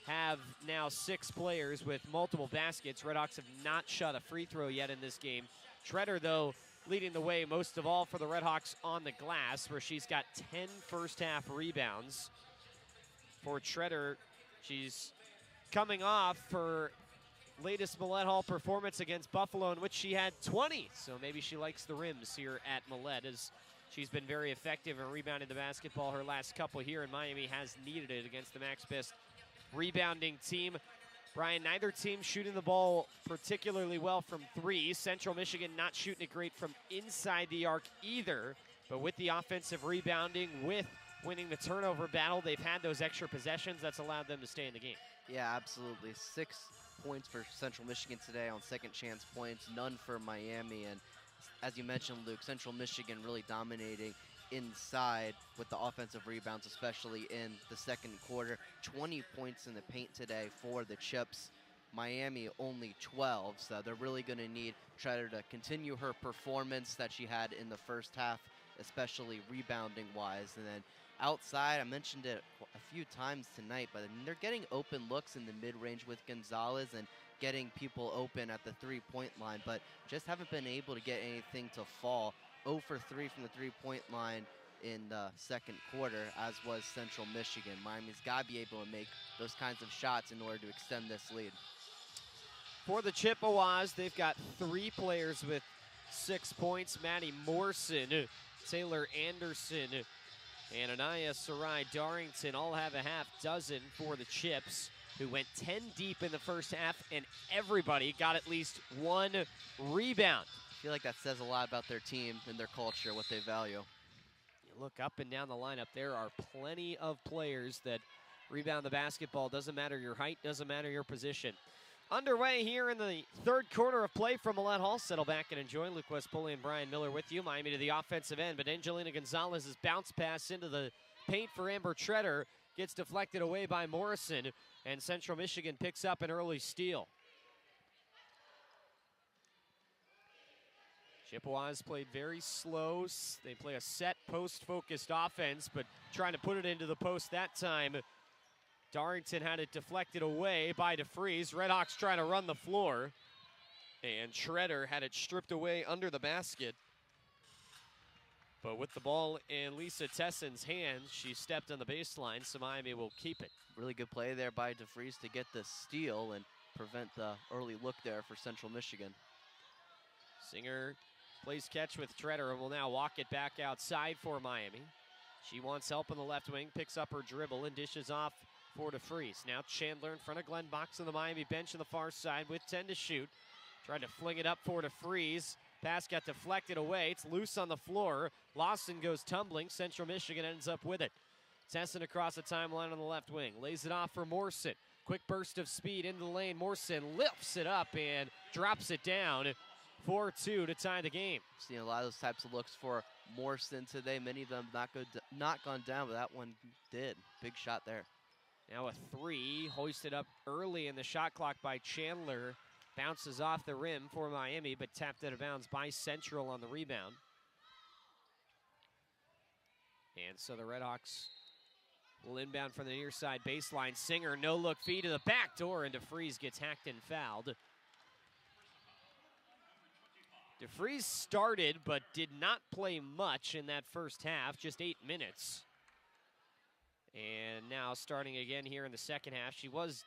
have now 6 players with multiple baskets. RedHawks have not shot a free throw yet in this game. Treader, though, leading the way most of all for the RedHawks on the glass, where she's got 10 first-half rebounds. For Treader, she's coming off her latest Millett Hall performance against Buffalo, in which she had 20. So maybe she likes the rims here at Millett, as she's been very effective in rebounding the basketball her last couple here, and Miami has needed it against the Mac's best rebounding team. Bryan, neither team shooting the ball particularly well from 3. Central Michigan not shooting it great from inside the arc either, but with the offensive rebounding, with winning the turnover battle, they've had those extra possessions that's allowed them to stay in the game. Yeah, absolutely. 6 points for Central Michigan today on second chance points, none for Miami. And as you mentioned, Luke, Central Michigan really dominating inside with the offensive rebounds, especially in the second quarter. 20 points in the paint today for the Chips. Miami only 12, so they're really going to need Treader to continue her performance that she had in the first half, especially rebounding-wise. And then outside, I mentioned it a few times tonight, but they're getting open looks in the mid-range with Gonzalez and getting people open at the three-point line, but just haven't been able to get anything to fall. 0 for 3 from the three-point line in the second quarter, as was Central Michigan. Miami's got to be able to make those kinds of shots in order to extend this lead. For the Chippewas, they've got 3 players with 6 points. Maddie Morrison, Taylor Anderson, and Anaya Sarai Darrington all have a half dozen for the Chips, who went 10 deep in the first half, and everybody got at least 1 rebound. I feel like that says a lot about their team and their culture, what they value. You look up and down the lineup, there are plenty of players that rebound the basketball. Doesn't matter your height, doesn't matter your position. Underway here in the third quarter of play from Millett Hall. Settle back and enjoy. Luke Poley and Bryan Miller with you. Miami to the offensive end, but Angelina Gonzalez's bounce pass into the paint for Amber Treader gets deflected away by Morrison, and Central Michigan picks up an early steal. Chippewas played very slow. They play a set post-focused offense, but trying to put it into the post that time. Darrington had it deflected away by DeFries. RedHawks trying to run the floor, and Treader had it stripped away under the basket. But with the ball in Lisa Tesson's hands, she stepped on the baseline, so Miami will keep it. Really good play there by DeFries to get the steal and prevent the early look there for Central Michigan. Singer plays catch with Treader and will now walk it back outside for Miami. She wants help on the left wing, picks up her dribble and dishes off for DeFries. Now Chandler in front of Glenn Box on the Miami bench on the far side with 10 to shoot. Tried to fling it up for DeFries. Pass got deflected away. It's loose on the floor. Lawson goes tumbling. Central Michigan ends up with it. Tesson across the timeline on the left wing. Lays it off for Morrison. Quick burst of speed into the lane. Morrison lifts it up and drops it down. 4-2 to tie the game. Seeing a lot of those types of looks for Morrison today. Many of them not gone down, but that one did. Big shot there. Now a 3 hoisted up early in the shot clock by Chandler. Bounces off the rim for Miami, but tapped out of bounds by Central on the rebound. And so the RedHawks will inbound from the near side baseline. Singer, no-look feed to the back door, and DeFries gets hacked and fouled. DeFries started, but did not play much in that first half, just 8 minutes. And now starting again here in the second half. She was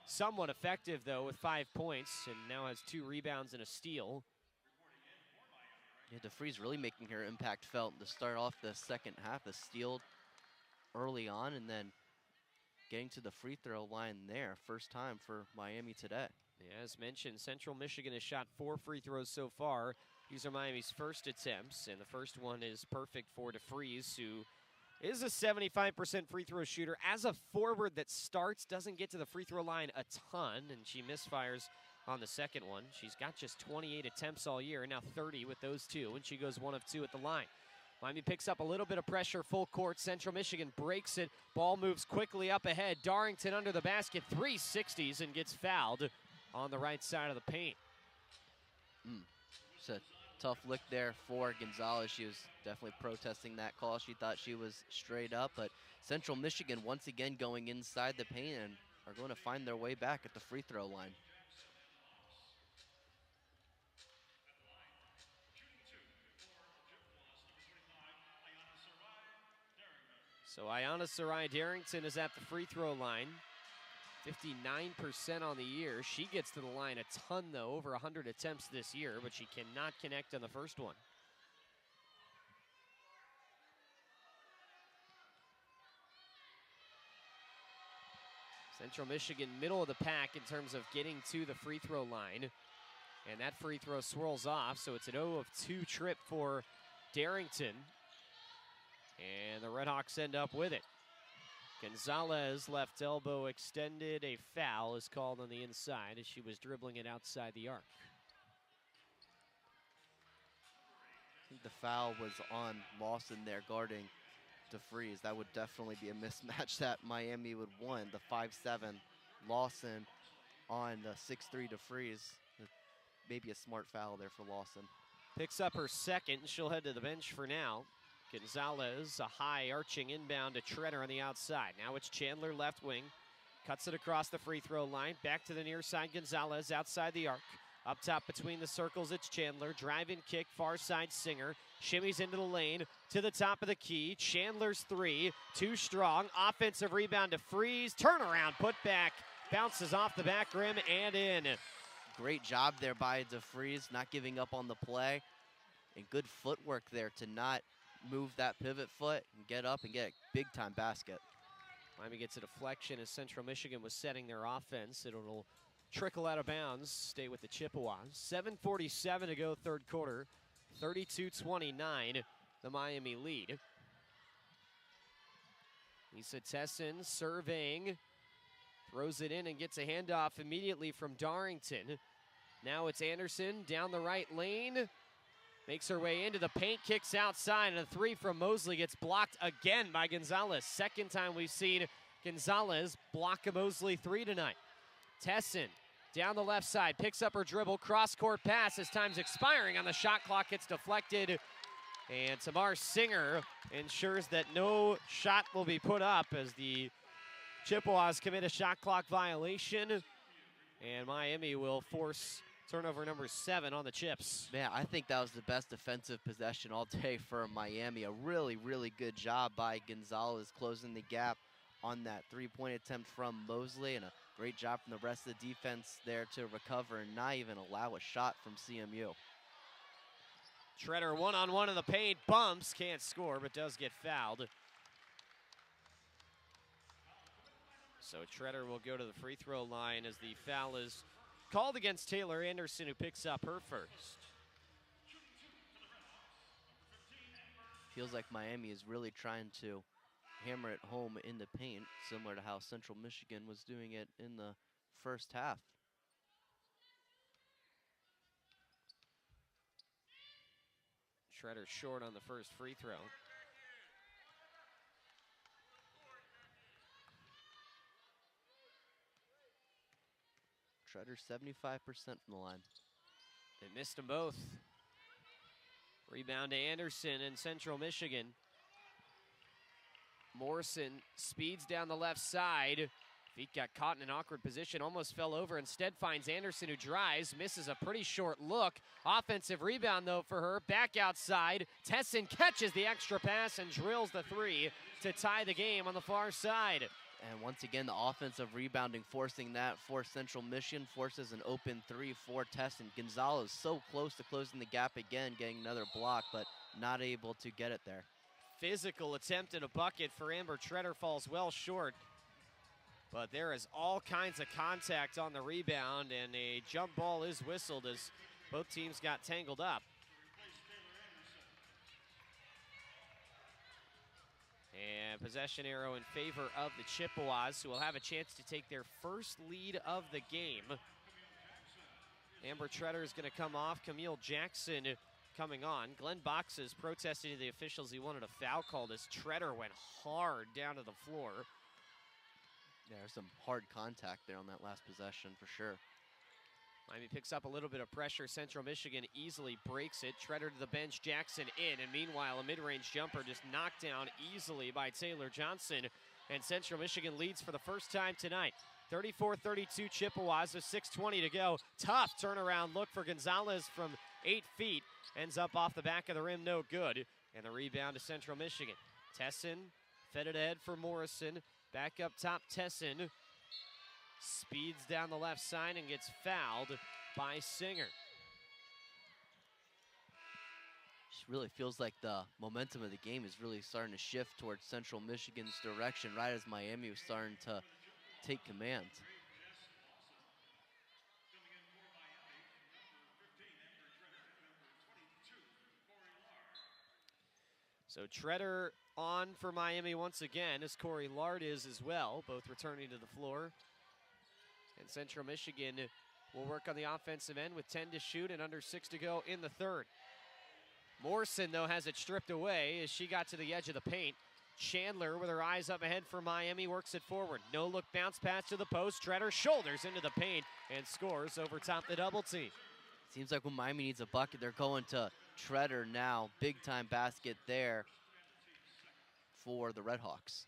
somewhat effective, though, with 5 points, and now has 2 rebounds and a steal. Yeah, DeFries really making her impact felt to start off the second half. A steal early on and then getting to the free throw line there. First time for Miami today. Yeah, as mentioned, Central Michigan has shot 4 free throws so far. These are Miami's first attempts, and the first one is perfect for DeFries, who is a 75% free throw shooter. As a forward that starts, doesn't get to the free throw line a ton, and she misfires on the second one. She's got just 28 attempts all year, and now 30 with those 2, and she goes 1 of 2 at the line. Miami picks up a little bit of pressure, full court. Central Michigan breaks it. Ball moves quickly up ahead. Darrington under the basket, 360s, and gets fouled on the right side of the paint. It's a tough lick there for Gonzalez. She was definitely protesting that call. She thought she was straight up, but Central Michigan once again going inside the paint and are going to find their way back at the free throw line. So Ayanna Sarai-Darrington is at the free throw line. 59% on the year. She gets to the line a ton, though, over 100 attempts this year, but she cannot connect on the first one. Central Michigan, middle of the pack in terms of getting to the free throw line. And that free throw swirls off, so it's an 0 of 2 trip for Darrington. And the RedHawks end up with it. Gonzalez, left elbow extended. A foul is called on the inside as she was dribbling it outside the arc. I think the foul was on Lawson there guarding DeFries. That would definitely be a mismatch that Miami would want. The 5'7" Lawson on the 6'3" DeFries. Maybe a smart foul there for Lawson. Picks up her second. She'll head to the bench for now. Gonzalez, a high arching inbound to Treader on the outside. Now it's Chandler left wing. Cuts it across the free throw line. Back to the near side. Gonzalez outside the arc. Up top between the circles, it's Chandler. Drive-in kick, far side Singer. Shimmies into the lane, to the top of the key. Chandler's 3, too strong. Offensive rebound to Freeze. Turnaround, put back. Bounces off the back rim and in. Great job there by DeFries, not giving up on the play. And good footwork there to not move that pivot foot and get up and get a big-time basket. Miami gets a deflection as Central Michigan was setting their offense. It'll trickle out of bounds, stay with the Chippewas. 7:47 to go third quarter. 32-29, the Miami lead. Lisa Tesson surveying, throws it in and gets a handoff immediately from Darrington. Now it's Anderson down the right lane. Makes her way into the paint, kicks outside, and a 3 from Mosley gets blocked again by Gonzalez. Second time we've seen Gonzalez block a Mosley 3 tonight. Tesson down the left side, picks up her dribble, cross-court pass as time's expiring on the shot clock. Gets deflected, and Tamar Singer ensures that no shot will be put up as the Chippewas commit a shot clock violation, and Miami will force turnover number 7 on the Chips. Man, I think that was the best defensive possession all day for Miami. A really, really good job by Gonzalez closing the gap on that three-point attempt from Mosley, and a great job from the rest of the defense there to recover and not even allow a shot from CMU. Treader one-on-one in the paint, bumps, can't score, but does get fouled. So Treader will go to the free throw line as the foul is called against Taylor Anderson, who picks up her first. Feels like Miami is really trying to hammer it home in the paint, similar to how Central Michigan was doing it in the first half. Treader short on the first free throw. Treader 75% from the line. They missed them both. Rebound to Anderson in Central Michigan. Morrison speeds down the left side. Feet got caught in an awkward position, almost fell over. Instead finds Anderson, who drives, misses a pretty short look. Offensive rebound, though, for her. Back outside. Tesson catches the extra pass and drills the 3 to tie the game on the far side. And once again, the offensive rebounding, forcing that for Central Michigan, forces an open 3 for Tesson. Gonzalez so close to closing the gap again, getting another block, but not able to get it there. physical attempt at a bucket for Amber Treader falls well short. But there is all kinds of contact on the rebound, and a jump ball is whistled as both teams got tangled up. And possession arrow in favor of the Chippewas, who will have a chance to take their first lead of the game. Amber Treader is going to come off. Camille Jackson coming on. Glenn Box is protesting to the officials. He wanted a foul called as Treader went hard down to the floor. Yeah, there's some hard contact there on that last possession for sure. Miami picks up a little bit of pressure. Central Michigan easily breaks it. Treader to the bench, Jackson in. And meanwhile, a mid-range jumper just knocked down easily by Taylor Johnson. And Central Michigan leads for the first time tonight. 34-32 Chippewas with 6:20 to go. Tough turnaround look for Gonzalez from 8 feet. Ends up off the back of the rim, no good. And the rebound to Central Michigan. Tessin fed it ahead for Morrison. Back up top, Tessin. Speeds down the left side and gets fouled by Singer. It really feels like the momentum of the game is really starting to shift towards Central Michigan's direction right as Miami was starting to take command. So Treader on for Miami once again, as Corey Lard is as well, both returning to the floor. And Central Michigan will work on the offensive end with 10 to shoot and under 6 to go in the third. Morrison, though, has it stripped away as she got to the edge of the paint. Chandler, with her eyes up ahead for Miami, works it forward. No-look bounce pass to the post. Treader shoulders into the paint and scores over top the double team. Seems like when Miami needs a bucket, they're going to Treader now. Big-time basket there for the RedHawks.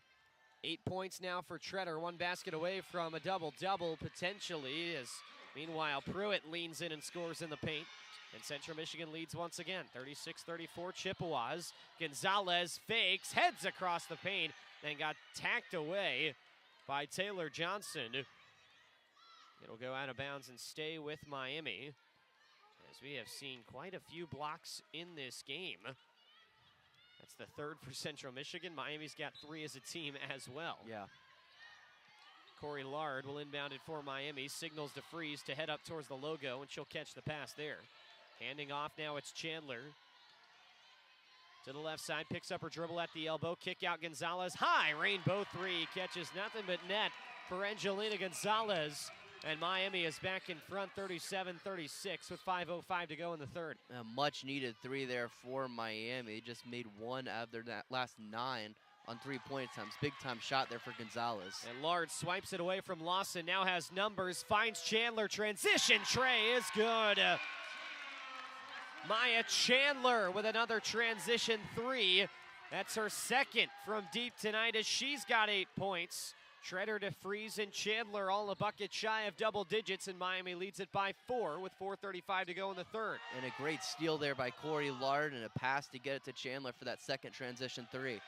8 points now for Treader, one basket away from a double-double potentially, as meanwhile Pruitt leans in and scores in the paint. And Central Michigan leads once again, 36-34 Chippewas. Gonzalez fakes, heads across the paint, then got tacked away by Taylor Johnson. It'll go out of bounds and stay with Miami, as we have seen quite a few blocks in this game. That's the third for Central Michigan. Miami's got 3 as a team as well. Yeah. Corey Lard will inbound it for Miami. Signals to Freeze to head up towards the logo, and she'll catch the pass there. Handing off now, it's Chandler. To the left side, picks up her dribble at the elbow. Kick out Gonzalez. High, rainbow three. Catches nothing but net for Angelina Gonzalez. And Miami is back in front, 37-36 with 5:05 to go in the third. A much-needed 3 there for Miami. Just made 1 out of their last 9 on 3-point attempts. Big-time shot there for Gonzalez. And Lard swipes it away from Lawson, now has numbers, finds Chandler. Transition tray is good. Maya Chandler with another transition 3. That's her second from deep tonight as she's got 8 points. Treader to Freeze and Chandler all a bucket shy of double digits, and Miami leads it by 4 with 4:35 to go in the third. And a great steal there by Corey Lard and a pass to get it to Chandler for that second transition 3.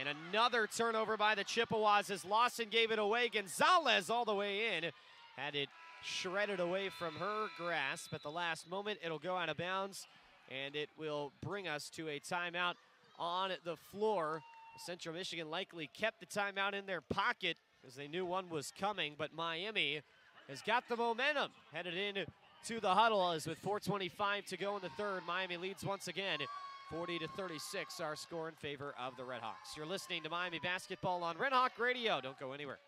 And another turnover by the Chippewas as Lawson gave it away. Gonzalez all the way in. Had it shredded away from her grasp at the last moment. It'll go out of bounds, and it will bring us to a timeout on the floor. Central Michigan likely kept the timeout in their pocket because they knew one was coming, but Miami has got the momentum headed in to the huddle as with 4:25 to go in the third. Miami leads once again, 40-36, our score in favor of the RedHawks. You're listening to Miami Basketball on RedHawk Radio. Don't go anywhere.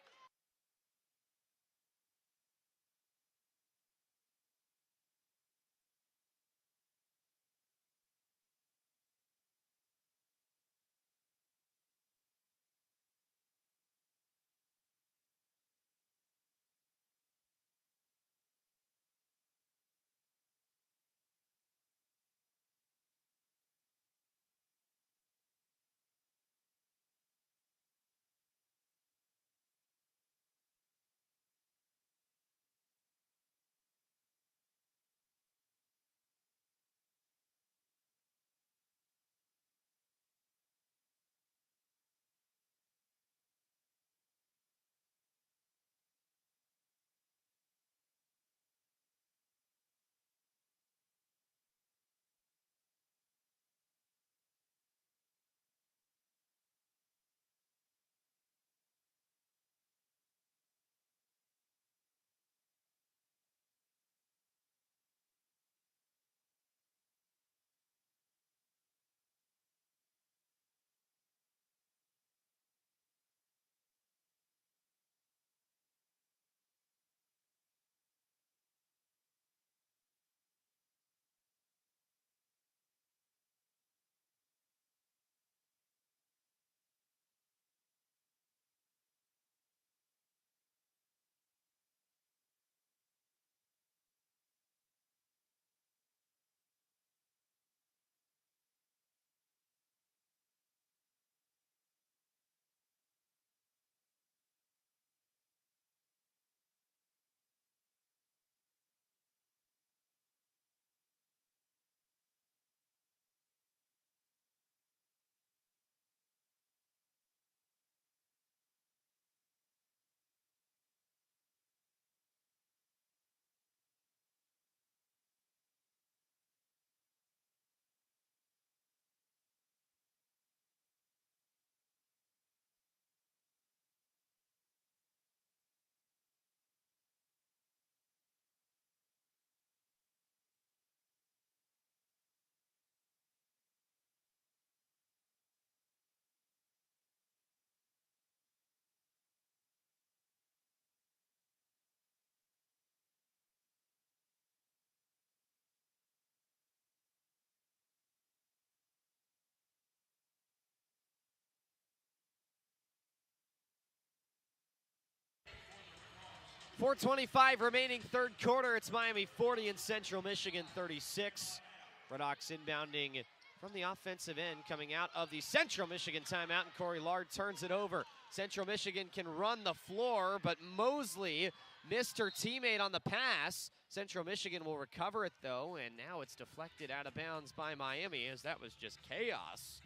4:25 remaining third quarter. It's Miami 40 and Central Michigan 36. RedHawks inbounding from the offensive end, coming out of the Central Michigan timeout, and Corey Lard turns it over. Central Michigan can run the floor, but Mosley missed her teammate on the pass. Central Michigan will recover it, though, and now it's deflected out of bounds by Miami, as that was just chaos.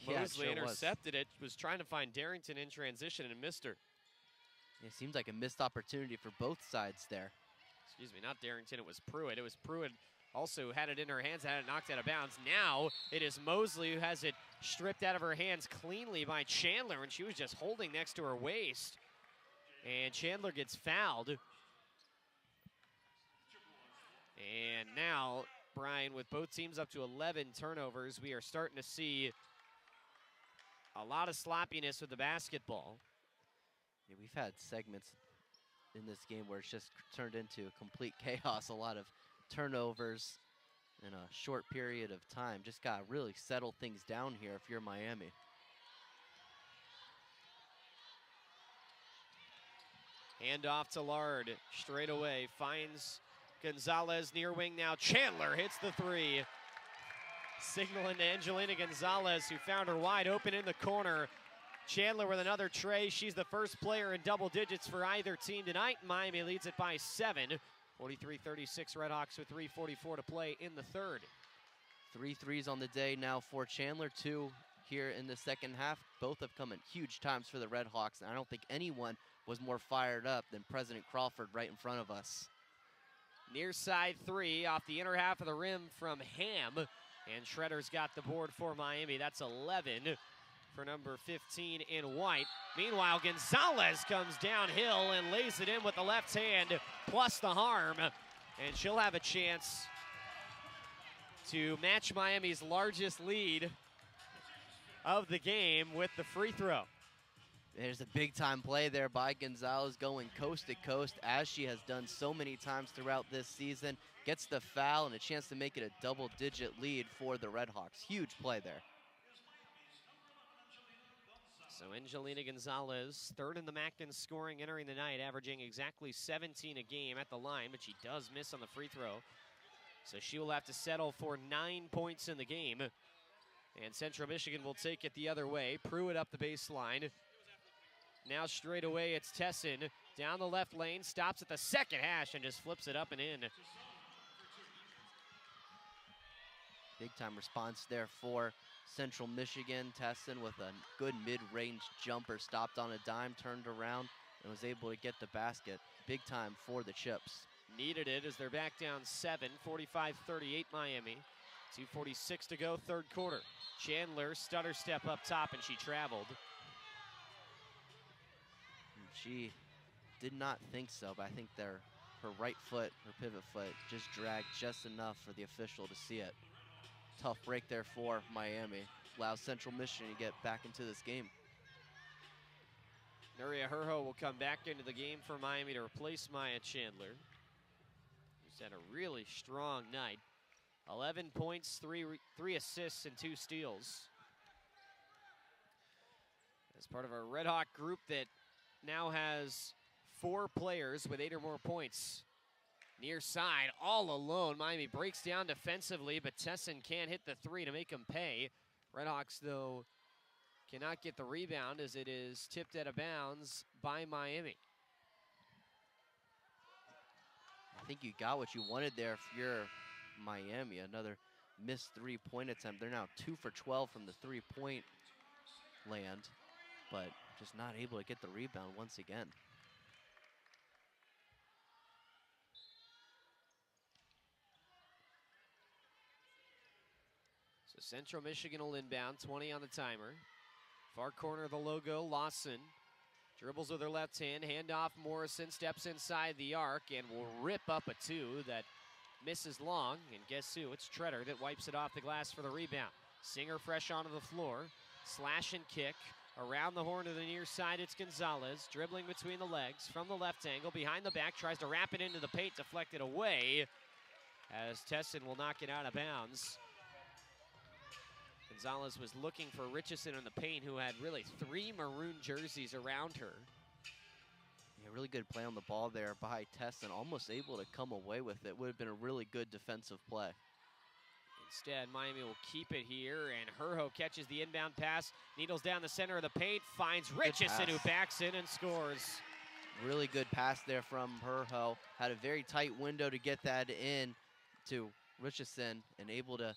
Yeah, Mosley it sure intercepted it, was trying to find Darrington in transition and missed her. It seems like a missed opportunity for both sides there. Excuse me, not Darrington, it was Pruitt. It was Pruitt also had it in her hands, had it knocked out of bounds. Now it is Mosley who has it stripped out of her hands cleanly by Chandler, and she was just holding next to her waist. And Chandler gets fouled. And now, Bryan, with both teams up to 11 turnovers, we are starting to see a lot of sloppiness with the basketball. Yeah, we've had segments in this game where it's just turned into complete chaos. A lot of turnovers in a short period of time. Just got to really settle things down here if you're Miami. Hand off to Lard, straight away, finds Gonzalez near wing now. Chandler hits the three. Signaling to Angelina Gonzalez, who found her wide open in the corner. Chandler with another tray. She's the first player in double digits for either team tonight. Miami leads it by 7. 43-36 RedHawks with 3:44 to play in the third. 3 threes on the day now for Chandler, 2 here in the second half. Both have come at huge times for the RedHawks, and I don't think anyone was more fired up than President Crawford right in front of us. Near side 3 off the inner half of the rim from Ham, and Shredder's got the board for Miami. That's 11 for number 15 in white. Meanwhile, Gonzalez comes downhill and lays it in with the left hand, plus the harm, and she'll have a chance to match Miami's largest lead of the game with the free throw. There's a big-time play there by Gonzalez, going coast to coast, as she has done so many times throughout this season. Gets the foul and a chance to make it a double-digit lead for the RedHawks. Huge play there. So Angelina Gonzalez, third in the MAC in scoring entering the night, averaging exactly 17 a game at the line, but she does miss on the free throw. So she will have to settle for 9 points in the game. And Central Michigan will take it the other way. Pruitt up the baseline. Now straight away it's Tessin down the left lane, stops at the second hash and just flips it up and in. Big-time response there for Central Michigan. Tessin with a good mid-range jumper, stopped on a dime, turned around, and was able to get the basket. Big time for the Chips. Needed it as they're back down 7, 45-38 Miami. 2:46 to go, third quarter. Chandler, stutter step up top, and she traveled. She did not think so, but I think her right foot, her pivot foot, just dragged just enough for the official to see it. Tough break there for Miami. Allows Central Michigan to get back into this game. Nuria Herho will come back into the game for Miami to replace Maya Chandler, who's had a really strong night. 11 points, 3 assists, and 2 steals. As part of our Red Hawk group that now has 4 players with 8 or more points. Near side, all alone. Miami breaks down defensively, but Tessin can't hit the 3 to make him pay. RedHawks, though, cannot get the rebound as it is tipped out of bounds by Miami. I think you got what you wanted there if you're Miami. Another missed 3-point attempt. They're now 2 for 12 from the 3-point land, but just not able to get the rebound once again. So Central Michigan will inbound, 20 on the timer. Far corner of the logo, Lawson. Dribbles with her left hand, handoff, Morrison steps inside the arc and will rip up a 2 that misses long. And guess who? It's Treader that wipes it off the glass for the rebound. Singer fresh onto the floor, slash and kick. Around the horn to the near side, it's Gonzalez, dribbling between the legs from the left angle, behind the back, tries to wrap it into the paint, deflected away as Tessin will knock it out of bounds. Gonzalez was looking for Richardson in the paint, who had really 3 maroon jerseys around her. Yeah, really good play on the ball there by Tesson, almost able to come away with it. Would have been a really good defensive play. Instead, Miami will keep it here, and Herho catches the inbound pass, needles down the center of the paint, finds Richardson, who backs in and scores. Really good pass there from Herho. Had a very tight window to get that in to Richardson, and able to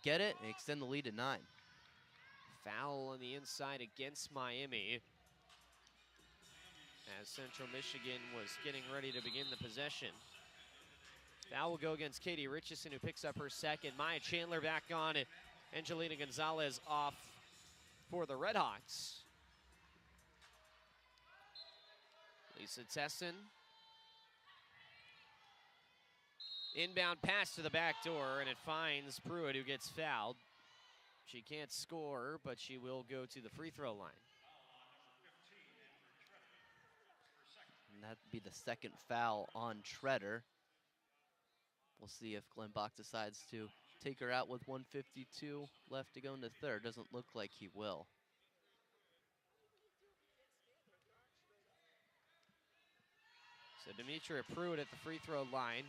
get it and extend the lead to 9. Foul on the inside against Miami, as Central Michigan was getting ready to begin the possession. Foul will go against Katie Richardson, who picks up her second. Maya Chandler back on it. Angelina Gonzalez off for the RedHawks. Lisa Tesson. Inbound pass to the back door, and it finds Pruitt, who gets fouled. She can't score, but she will go to the free throw line. And that'd be the second foul on Treader. We'll see if Glenn Bach decides to take her out with 1:52 left to go into third. Doesn't look like he will. So Demetria Pruitt at the free throw line.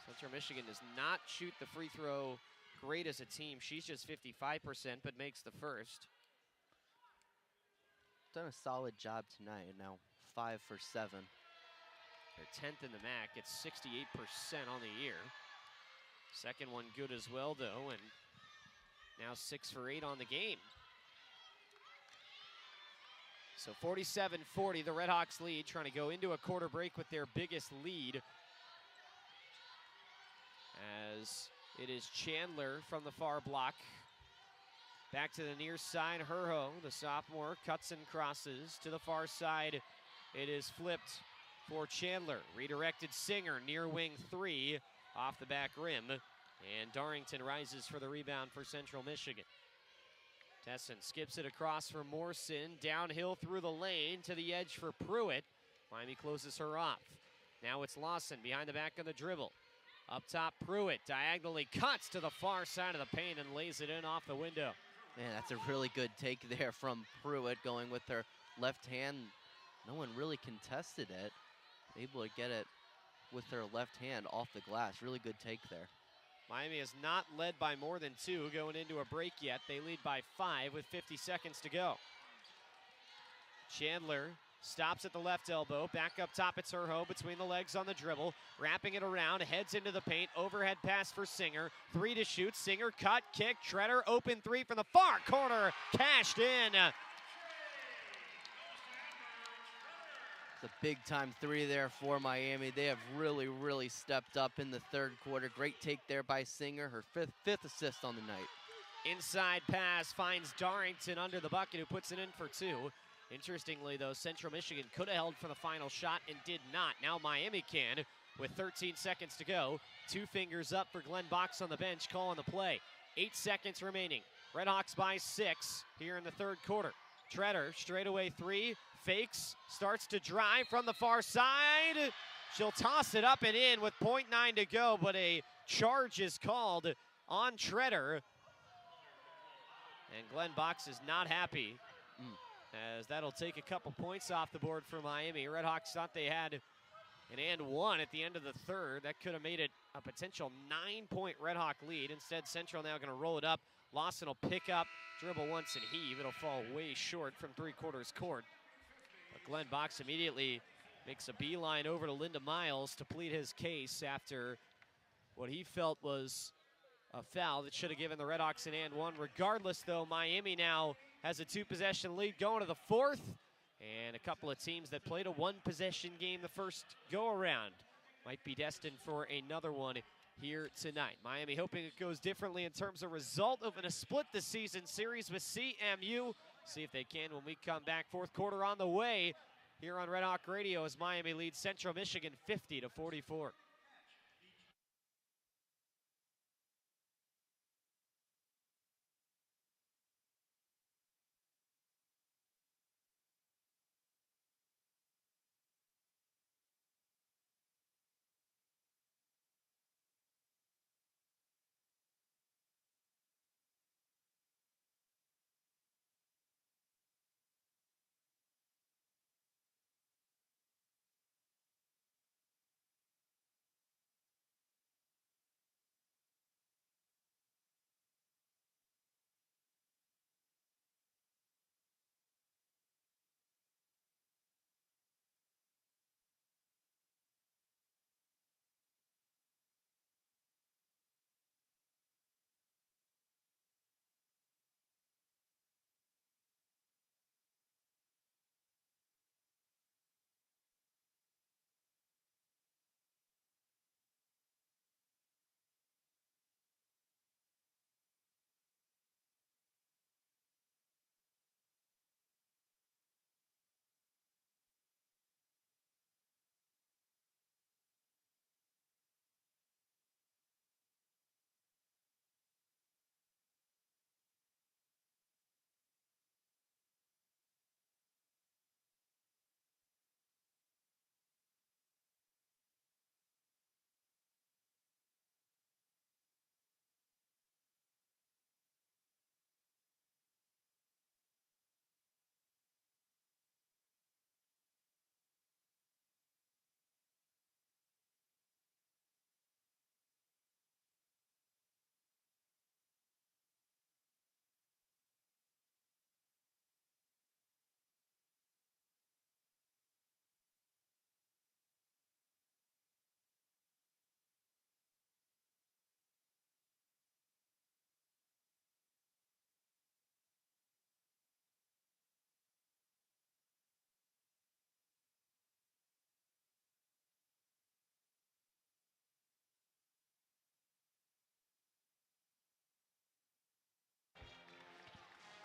Central Michigan does not shoot the free throw great as a team. She's just 55%, but makes the first. Done a solid job tonight. Now 5 for 7. They're 10th in the MAC. It's 68% on the year. Second one good as well, though, and now 6 for 8 on the game. So 47-40, the RedHawks lead, trying to go into a quarter break with their biggest lead. As it is Chandler from the far block. Back to the near side, Herho, the sophomore, cuts and crosses. To the far side, it is flipped for Chandler. Redirected Singer, near wing 3, off the back rim. And Darrington rises for the rebound for Central Michigan. Tesson skips it across for Morrison, downhill through the lane to the edge for Pruitt. Miami closes her off. Now it's Lawson behind the back of the dribble. Up top, Pruitt diagonally cuts to the far side of the paint and lays it in off the window. Man, that's a really good take there from Pruitt, going with her left hand. No one really contested it. Able to get it with her left hand off the glass. Really good take there. Miami has not led by more than 2 going into a break yet. They lead by 5 with 50 seconds to go. Chandler stops at the left elbow. Back up top, it's Herho between the legs on the dribble. Wrapping it around, heads into the paint. Overhead pass for Singer. 3 to shoot. Singer cut, kick, Treader, open 3 from the far corner. Cashed in. It's a big-time 3 there for Miami. They have really stepped up in the third quarter. Great take there by Singer, her fifth assist on the night. Inside pass finds Darrington under the bucket, who puts it in for 2. Interestingly, though, Central Michigan could have held for the final shot and did not. Now Miami can, with 13 seconds to go. 2 fingers up for Glenn Box on the bench, calling the play. 8 seconds remaining. RedHawks by 6 here in the third quarter. Treader, straightaway 3, fakes, starts to drive from the far side. She'll toss it up and in with 0.9 to go, but a charge is called on Treader. And Glenn Box is not happy, as that'll take a couple points off the board for Miami. RedHawks thought they had an and 1 at the end of the third. That could have made it a potential 9-point RedHawk lead. Instead, Central now going to roll it up. Lawson will pick up, dribble once and heave. It'll fall way short from 3/4 court. But Glenn Box immediately makes a beeline over to Linda Miles to plead his case after what he felt was a foul that should have given the RedHawks an and 1. Regardless, though, Miami now has a 2-possession lead going to the fourth. And a couple of teams that played a 1-possession game the first go-around might be destined for another one here tonight. Miami hoping it goes differently in terms of result, hoping to split the season series with CMU. See if they can when we come back. Fourth quarter on the way here on Red Hawk Radio as Miami leads Central Michigan 50-44.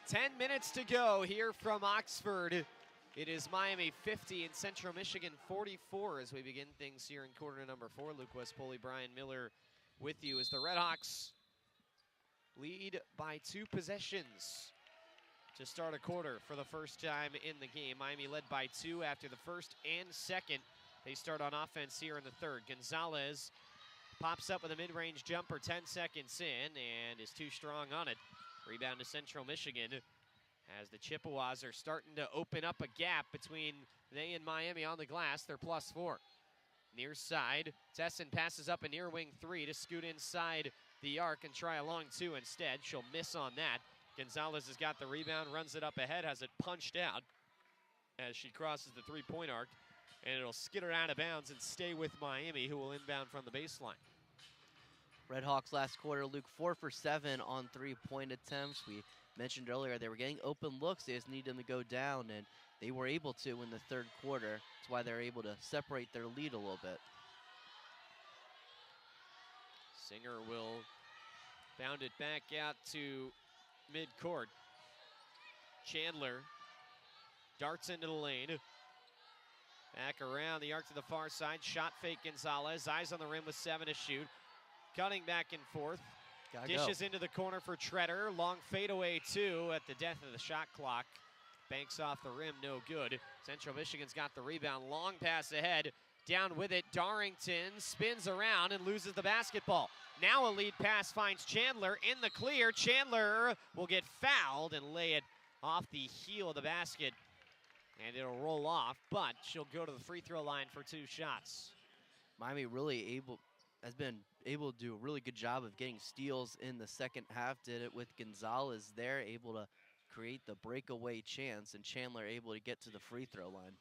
10 minutes to go here from Oxford. It is Miami 50 and Central Michigan 44 as we begin things here in quarter number 4. Luke West, Poley, Bryan Miller with you as the RedHawks lead by 2 possessions to start a quarter for the first time in the game. Miami led by 2 after the first and second. They start on offense here in the third. Gonzalez pops up with a mid-range jumper 10 seconds in and is too strong on it. Rebound to Central Michigan as the Chippewas are starting to open up a gap between they and Miami on the glass. They're +4. Near side, Tessin passes up a near wing 3 to scoot inside the arc and try a long 2 instead. She'll miss on that. Gonzalez has got the rebound, runs it up ahead, has it punched out as she crosses the 3-point arc, and it'll skitter out of bounds and stay with Miami, who will inbound from the baseline. RedHawks last quarter, Luke, 4 for 7 on 3-point attempts. We mentioned earlier they were getting open looks. They just need them to go down, and they were able to in the third quarter. That's why they're able to separate their lead a little bit. Singer will bound it back out to midcourt. Chandler darts into the lane. Back around the arc to the far side. Shot fake Gonzalez. Eyes on the rim with 7 to shoot. Cutting back and forth. Dishes into the corner for Treader. Long fadeaway, 2 at the death of the shot clock. Banks off the rim, no good. Central Michigan's got the rebound. Long pass ahead. Down with it, Darrington spins around and loses the basketball. Now a lead pass finds Chandler in the clear. Chandler will get fouled and lay it off the heel of the basket. And it'll roll off, but she'll go to the free throw line for 2 shots. Miami has been able to do a really good job of getting steals in the second half. Did it with Gonzalez there, able to create the breakaway chance, and Chandler able to get to the free throw line.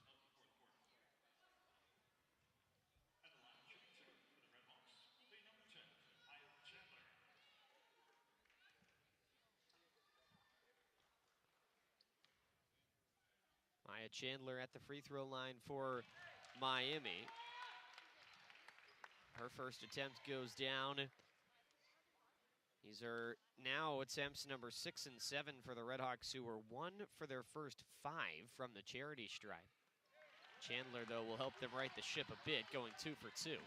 Maya Chandler at the free throw line for Miami. Her first attempt goes down. These are now attempts number 6 and 7 for the RedHawks, who were 1 for their first 5 from the charity stripe. Chandler, though, will help them right the ship a bit, going 2 for 2.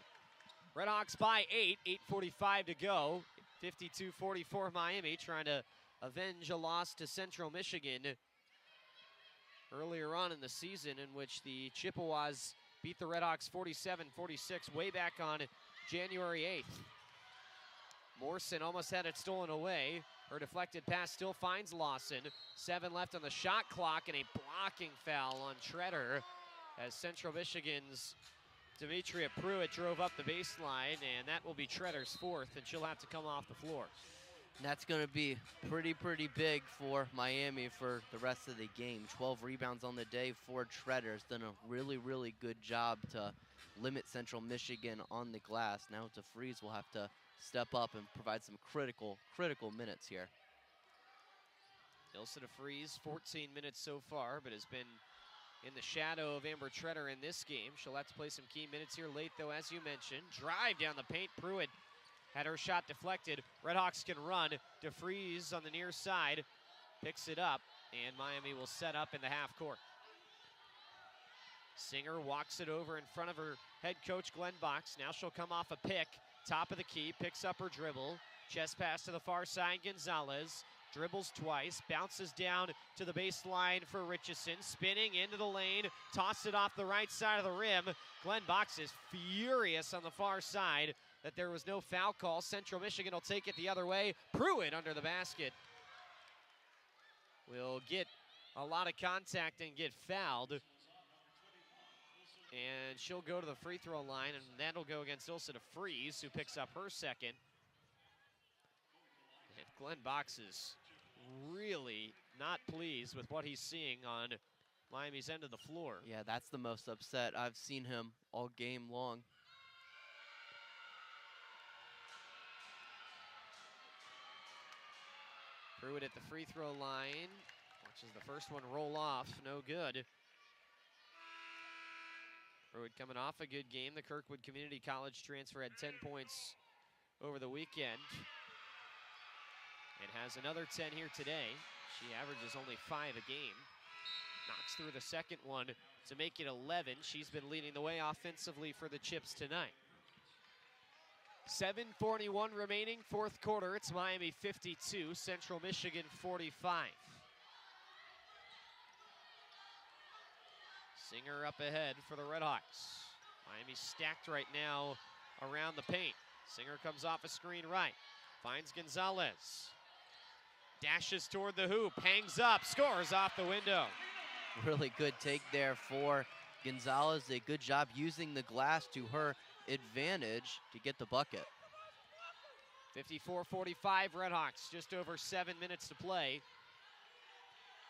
RedHawks by 8, 8:45 to go. 52-44 Miami, trying to avenge a loss to Central Michigan earlier on in the season, in which the Chippewas beat the RedHawks 47-46 way back on January 8th. Morrison almost had it stolen away. Her deflected pass still finds Lawson. 7 left on the shot clock, and a blocking foul on Treader as Central Michigan's Demetria Pruitt drove up the baseline, and that will be Treader's 4th, and she'll have to come off the floor. And that's going to be pretty big for Miami for the rest of the game. 12 rebounds on the day for Treader. Has done a really good job to limit Central Michigan on the glass. Now DeFries will have to step up and provide some critical minutes here. Ilsa DeFries, 14 minutes so far, but has been in the shadow of Amber Treader in this game. She'll have to play some key minutes here late, though, as you mentioned. Drive down the paint. Pruitt had her shot deflected. RedHawks can run. DeFries on the near side picks it up, and Miami will set up in the half court. Singer walks it over in front of her head coach, Glenn Box. Now she'll come off a pick. Top of the key, picks up her dribble. Chest pass to the far side, Gonzalez. Dribbles twice, bounces down to the baseline for Richardson. Spinning into the lane, tossed it off the right side of the rim. Glenn Box is furious on the far side that there was no foul call. Central Michigan will take it the other way. Pruitt under the basket will get a lot of contact and get fouled. And she'll go to the free throw line, and that'll go against Ilsa DeFries, who picks up her second. And Glenn Box is really not pleased with what he's seeing on Miami's end of the floor. Yeah, that's the most upset I've seen him all game long. Pruitt at the free throw line. Watches the first one roll off, no good. Pruitt coming off a good game. The Kirkwood Community College transfer had 10 points over the weekend. And has another 10 here today. She averages only 5 a game. Knocks through the second one to make it 11. She's been leading the way offensively for the Chips tonight. 7:41 remaining, fourth quarter. It's Miami 52, Central Michigan 45. Singer up ahead for the RedHawks. Miami stacked right now around the paint. Singer comes off a screen right, finds Gonzalez. Dashes toward the hoop, hangs up, scores off the window. Really good take there for Gonzalez. A good job using the glass to her advantage to get the bucket. 54-45 RedHawks, just over 7 minutes to play.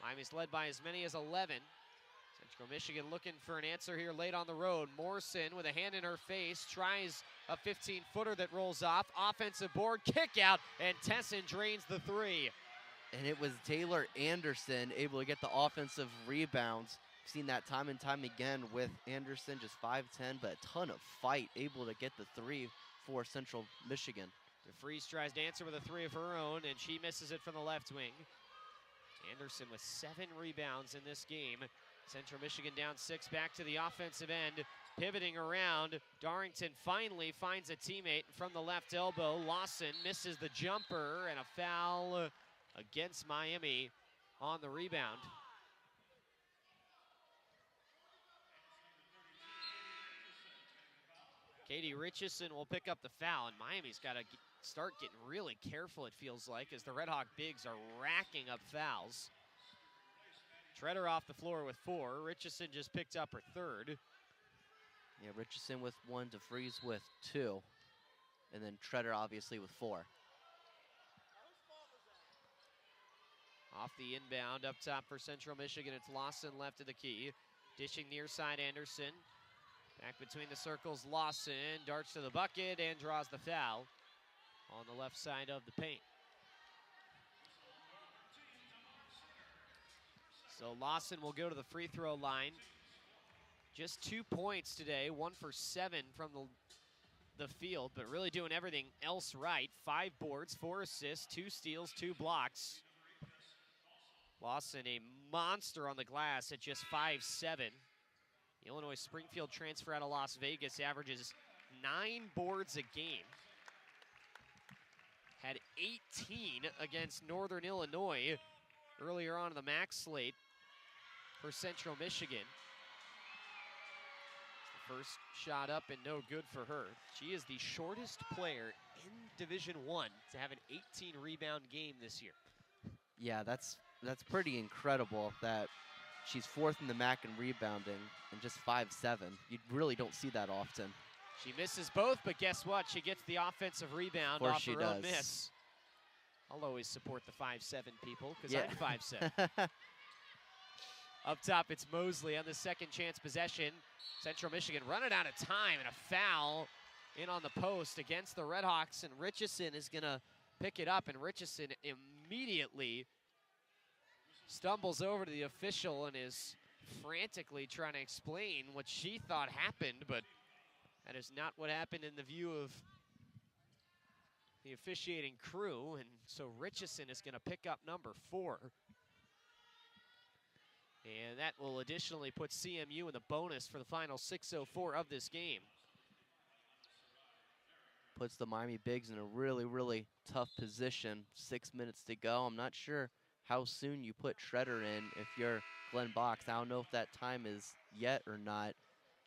Miami's led by as many as 11. Central Michigan looking for an answer here late on the road. Morrison with a hand in her face, tries a 15-footer that rolls off. Offensive board, kick out, and Tessin drains the three. And it was Taylor Anderson able to get the offensive rebounds. We've seen that time and time again with Anderson, just 5'10", but a ton of fight, able to get the three for Central Michigan. DeFries tries to answer with a three of her own, and she misses it from the left wing. Anderson with 7 rebounds in this game. Central Michigan down 6, back to the offensive end, pivoting around. Darrington finally finds a teammate from the left elbow. Lawson misses the jumper, and a foul against Miami on the rebound. Katie Richardson will pick up the foul, and Miami's got to start getting really careful, it feels like, as the RedHawk bigs are racking up fouls. Treader off the floor with 4. Richardson just picked up her 3rd. Yeah, Richardson with 1, DeFries with 2, and then Treader obviously with 4. Off the inbound, up top for Central Michigan, it's Lawson left of the key. Dishing near side, Anderson. Back between the circles, Lawson darts to the bucket and draws the foul on the left side of the paint. So Lawson will go to the free throw line. Just 2 points today, 1 for 7 from the field, but really doing everything else right. 5 boards, 4 assists, 2 steals, 2 blocks. Lawson, a monster on the glass at just 5'7". The Illinois Springfield transfer out of Las Vegas averages 9 boards a game. Had 18 against Northern Illinois earlier on in the MAC slate for Central Michigan. First shot up and no good for her. She is the shortest player in Division I to have an 18 rebound game this year. Yeah, that's pretty incredible that she's 4th in the MAC in rebounding and just 5'7". You really don't see that often. She misses both, but guess what? She gets the offensive rebound off her own miss. I'll always support the 5'7" people because I'm 5'7". Up top, it's Mosley on the second chance possession. Central Michigan running out of time, and a foul in on the post against the RedHawks, and Richardson is going to pick it up, and Richardson immediately stumbles over to the official and is frantically trying to explain what she thought happened, but that is not what happened in the view of the officiating crew, and so Richardson is going to pick up number 4. And that will additionally put CMU in the bonus for the final 6:04 of this game. Puts the Miami Bigs in a really, really tough position. 6 minutes to go. I'm not sure how soon you put Shredder in if you're Glenn Box. I don't know if that time is yet or not.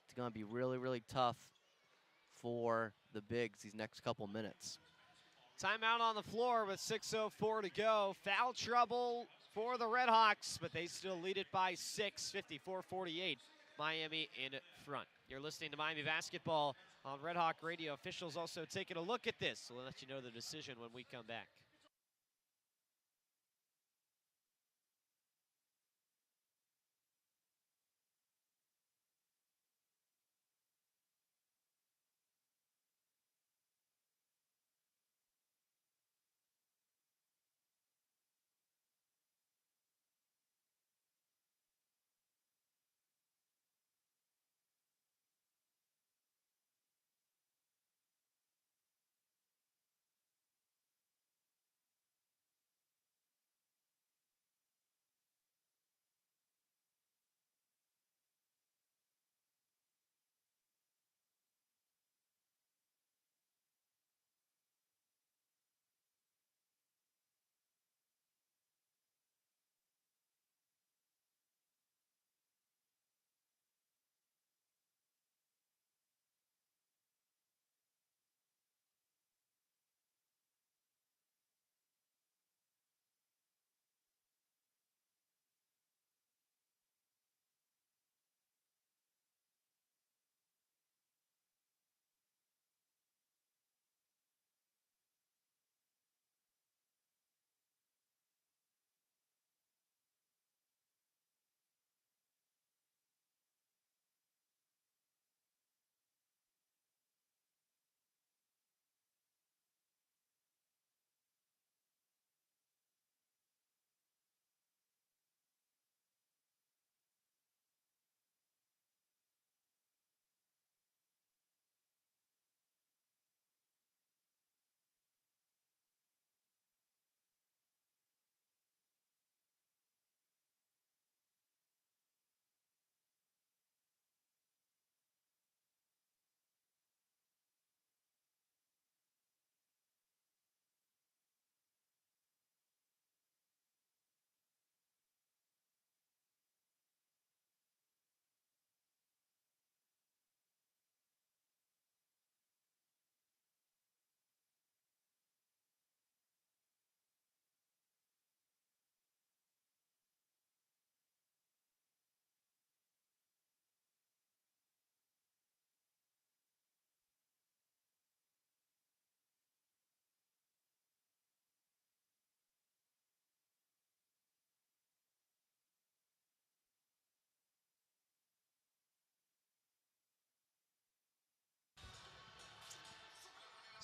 It's going to be really, really tough for the Bigs these next couple minutes. Timeout on the floor with 6:04 to go. Foul trouble for the RedHawks, but they still lead it by 6, 54-48. Miami in front. You're listening to Miami Basketball on RedHawk Radio. Officials also taking a look at this. We'll let you know the decision when we come back.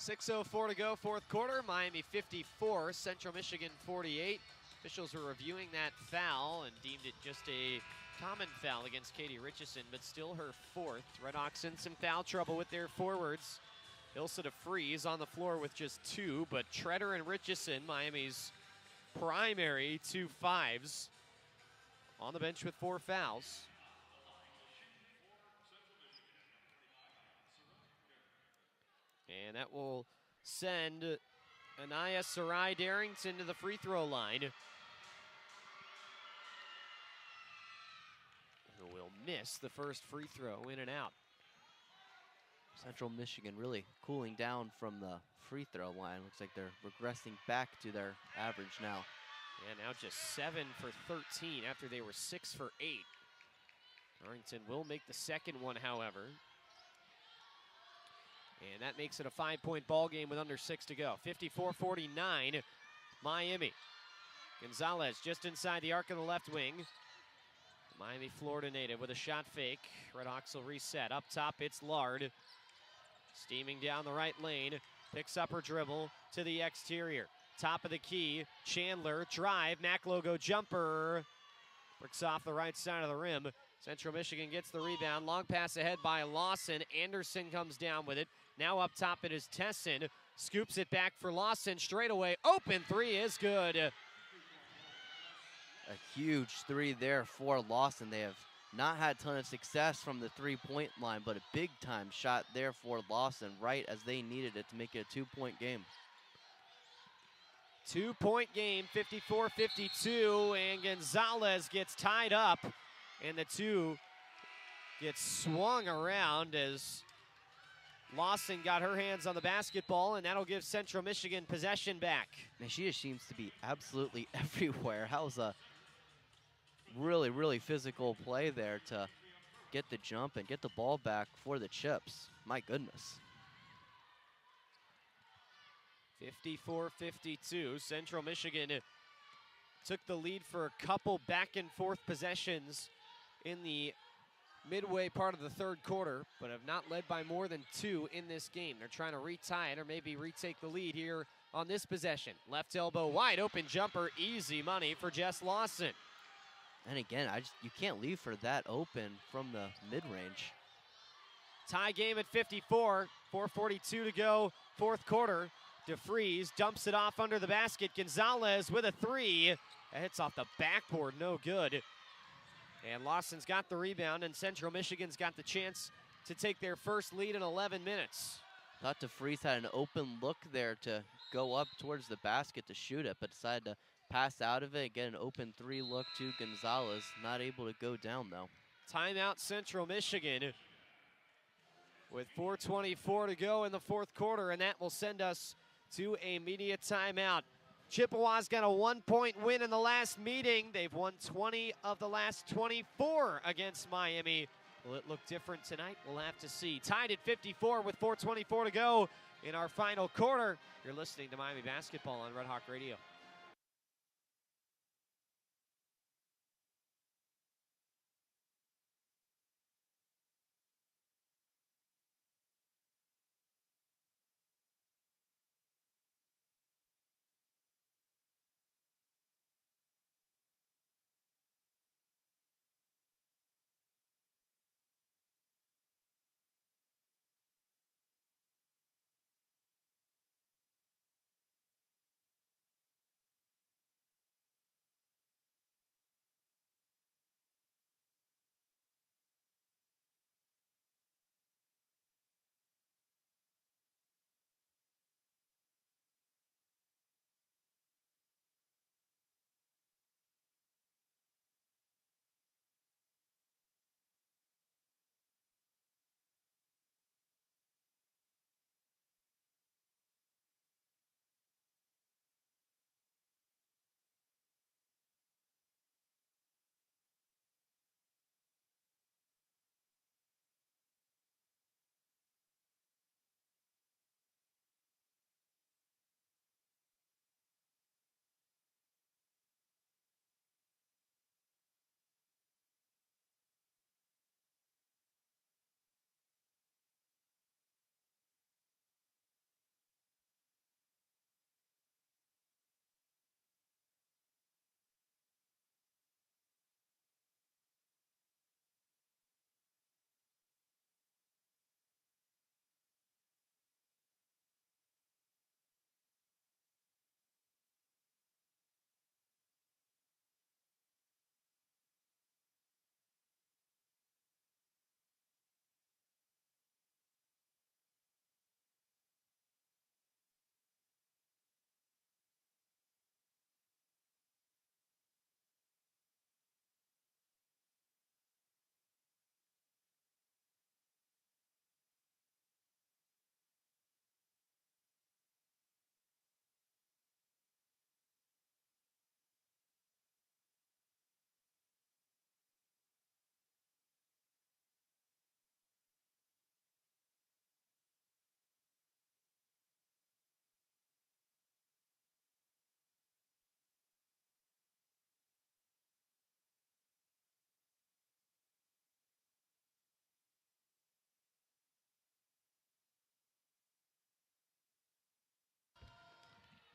6:04 to go, fourth quarter. Miami 54, Central Michigan 48. Officials were reviewing that foul and deemed it just a common foul against Katie Richardson, but still her fourth. RedHawks in some foul trouble with their forwards. Ilsa to Freeze on the floor with just 2, but Treader and Richardson, Miami's primary 2 5s, on the bench with 4 fouls. And that will send Anaya Sarai Darrington to the free throw line, who will miss the first free throw, in and out. Central Michigan really cooling down from the free throw line. Looks like they're regressing back to their average now. And now just 7 for 13 after they were 6 for 8. Darrington will make the second one, however. And that makes it a 5-point ball game with under 6 to go. 54-49, Miami. Gonzalez just inside the arc of the left wing. Miami, Florida native with a shot fake. RedHawks will reset. Up top, it's Lard. Steaming down the right lane. Picks up her dribble to the exterior. Top of the key, Chandler, drive, Mac logo jumper. Bricks off the right side of the rim. Central Michigan gets the rebound. Long pass ahead by Lawson. Anderson comes down with it. Now up top it is Tesson. Scoops it back for Lawson. Straight away, open three is good. A huge 3 there for Lawson. They have not had a ton of success from the 3-point line, but a big-time shot there for Lawson, right as they needed it to make it a 2-point game. 2-point game, 54-52, and Gonzalez gets tied up, and the 2 gets swung around as Lawson got her hands on the basketball, and that'll give Central Michigan possession back. Man, she just seems to be absolutely everywhere. That was a really, really physical play there to get the jump and get the ball back for the Chips. My goodness. 54-52. Central Michigan took the lead for a couple back and forth possessions in the midway part of the third quarter, but have not led by more than 2 in this game. They're trying to retie it or maybe retake the lead here on this possession. Left elbow wide open jumper, easy money for Jess Lawson. And again, you can't leave her that open from the mid-range. Tie game at 54, 4:42 to go, fourth quarter. DeFries dumps it off under the basket. Gonzalez with a 3. That hits off the backboard, no good. And Lawson's got the rebound, and Central Michigan's got the chance to take their first lead in 11 minutes. Thought DeFries had an open look there to go up towards the basket to shoot it, but decided to pass out of it, get an open 3 look to Gonzalez. Not able to go down, though. Timeout Central Michigan with 4:24 to go in the fourth quarter, and that will send us to a media timeout. Chippewas got a 1-point win in the last meeting. They've won 20 of the last 24 against Miami. Will it look different tonight? We'll have to see. Tied at 54 with 4:24 to go in our final quarter. You're listening to Miami Basketball on Red Hawk Radio.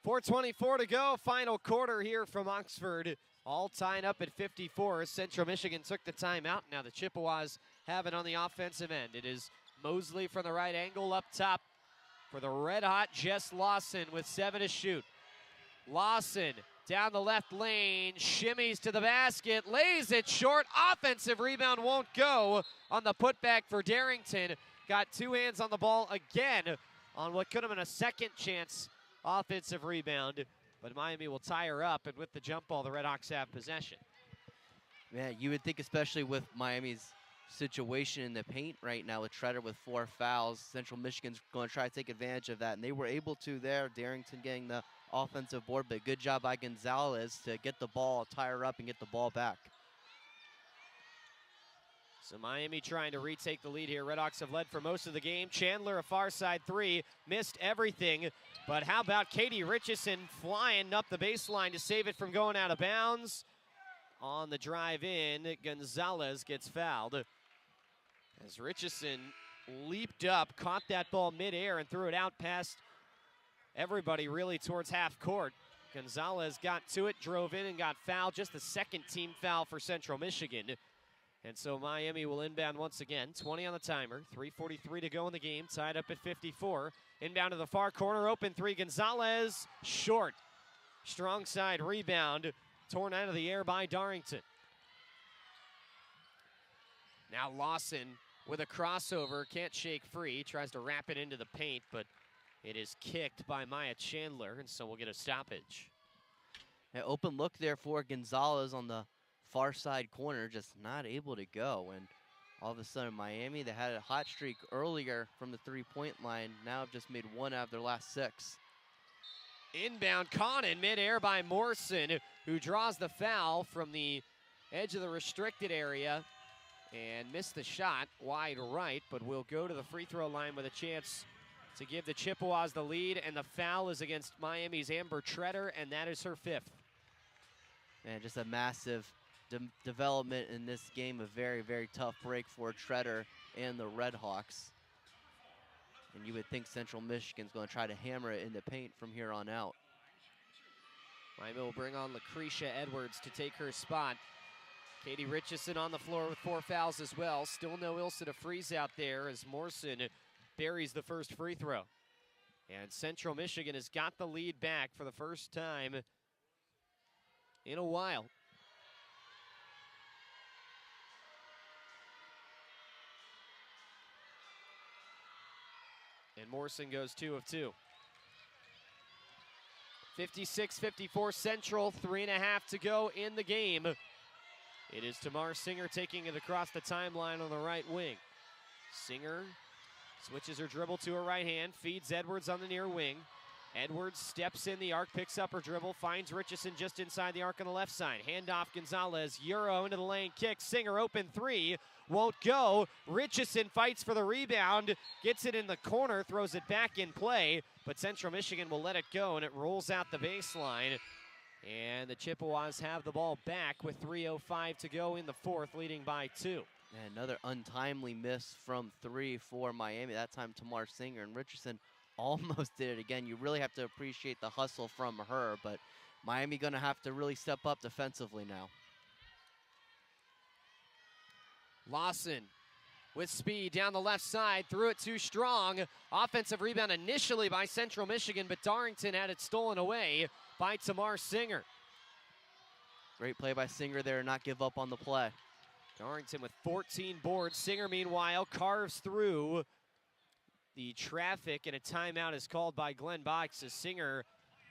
4:24 to go, final quarter here from Oxford. All tied up at 54. Central Michigan took the timeout. Now the Chippewas have it on the offensive end. It is Mosley from the right angle up top for the red-hot Jess Lawson with 7 to shoot. Lawson down the left lane, shimmies to the basket, lays it short. Offensive rebound won't go on the putback for Darrington. Got 2 hands on the ball again on what could have been a second chance offensive rebound. But Miami will tie her up, and with the jump ball, the RedHawks have possession. Man, you would think, especially with Miami's situation in the paint right now with Treader with 4 fouls, Central Michigan's going to try to take advantage of that, and they were able to there. Darrington getting the offensive board, but good job by Gonzalez to get the ball, tie her up, and get the ball back. So Miami trying to retake the lead here. RedHawks have led for most of the game. Chandler, a far side 3, missed everything. But how about Katie Richardson flying up the baseline to save it from going out of bounds? On the drive in, Gonzalez gets fouled. As Richardson leaped up, caught that ball midair and threw it out past everybody really towards half court. Gonzalez got to it, drove in and got fouled. Just the second team foul for Central Michigan. And so Miami will inbound once again. 20 on the timer, 3:43 to go in the game, tied up at 54. Inbound to the far corner, open 3, Gonzalez, short. Strong side rebound, torn out of the air by Darrington. Now Lawson with a crossover, can't shake free, tries to wrap it into the paint, but it is kicked by Maya Chandler, and so we'll get a stoppage. An open look there for Gonzalez on the far side corner, just not able to go. And all of a sudden, Miami, they had a hot streak earlier from the 3-point line, now have just made 1 out of their last 6. Inbound caught in midair by Morrison, who draws the foul from the edge of the restricted area and missed the shot wide right, but will go to the free throw line with a chance to give the Chippewas the lead, and the foul is against Miami's Amber Treader, and that is her 5th. Man, just a massive development in this game. A very, very tough break for Treader and the RedHawks. And you would think Central Michigan's going to try to hammer it in the paint from here on out. Miami will bring on Lucretia Edwards to take her spot. Katie Richardson on the floor with 4 fouls as well. Still no Ilsa to freeze out there as Morrison buries the first free throw. And Central Michigan has got the lead back for the first time in a while. And Morrison goes 2 of 2. 56-54 Central, 3.5 to go in the game. It is Tamar Singer taking it across the timeline on the right wing. Singer switches her dribble to her right hand, feeds Edwards on the near wing. Edwards steps in the arc, picks up her dribble, finds Richardson just inside the arc on the left side. Handoff Gonzalez, Euro into the lane, kick, Singer open 3, won't go. Richardson fights for the rebound, gets it in the corner, throws it back in play, but Central Michigan will let it go, and it rolls out the baseline. And the Chippewas have the ball back with 3:05 to go in the 4th, leading by 2. And another untimely miss from 3 for Miami. That time Tamar Singer, and Richardson almost did it again. You really have to appreciate the hustle from her, but Miami gonna have to really step up defensively now. Lawson with speed down the left side, threw it too strong. Offensive rebound initially by Central Michigan, but Darrington had it stolen away by Tamar Singer. Great play by Singer there, not give up on the play. Darrington with 14 boards. Singer, meanwhile, carves through the traffic, and a timeout is called by Glenn Box as Singer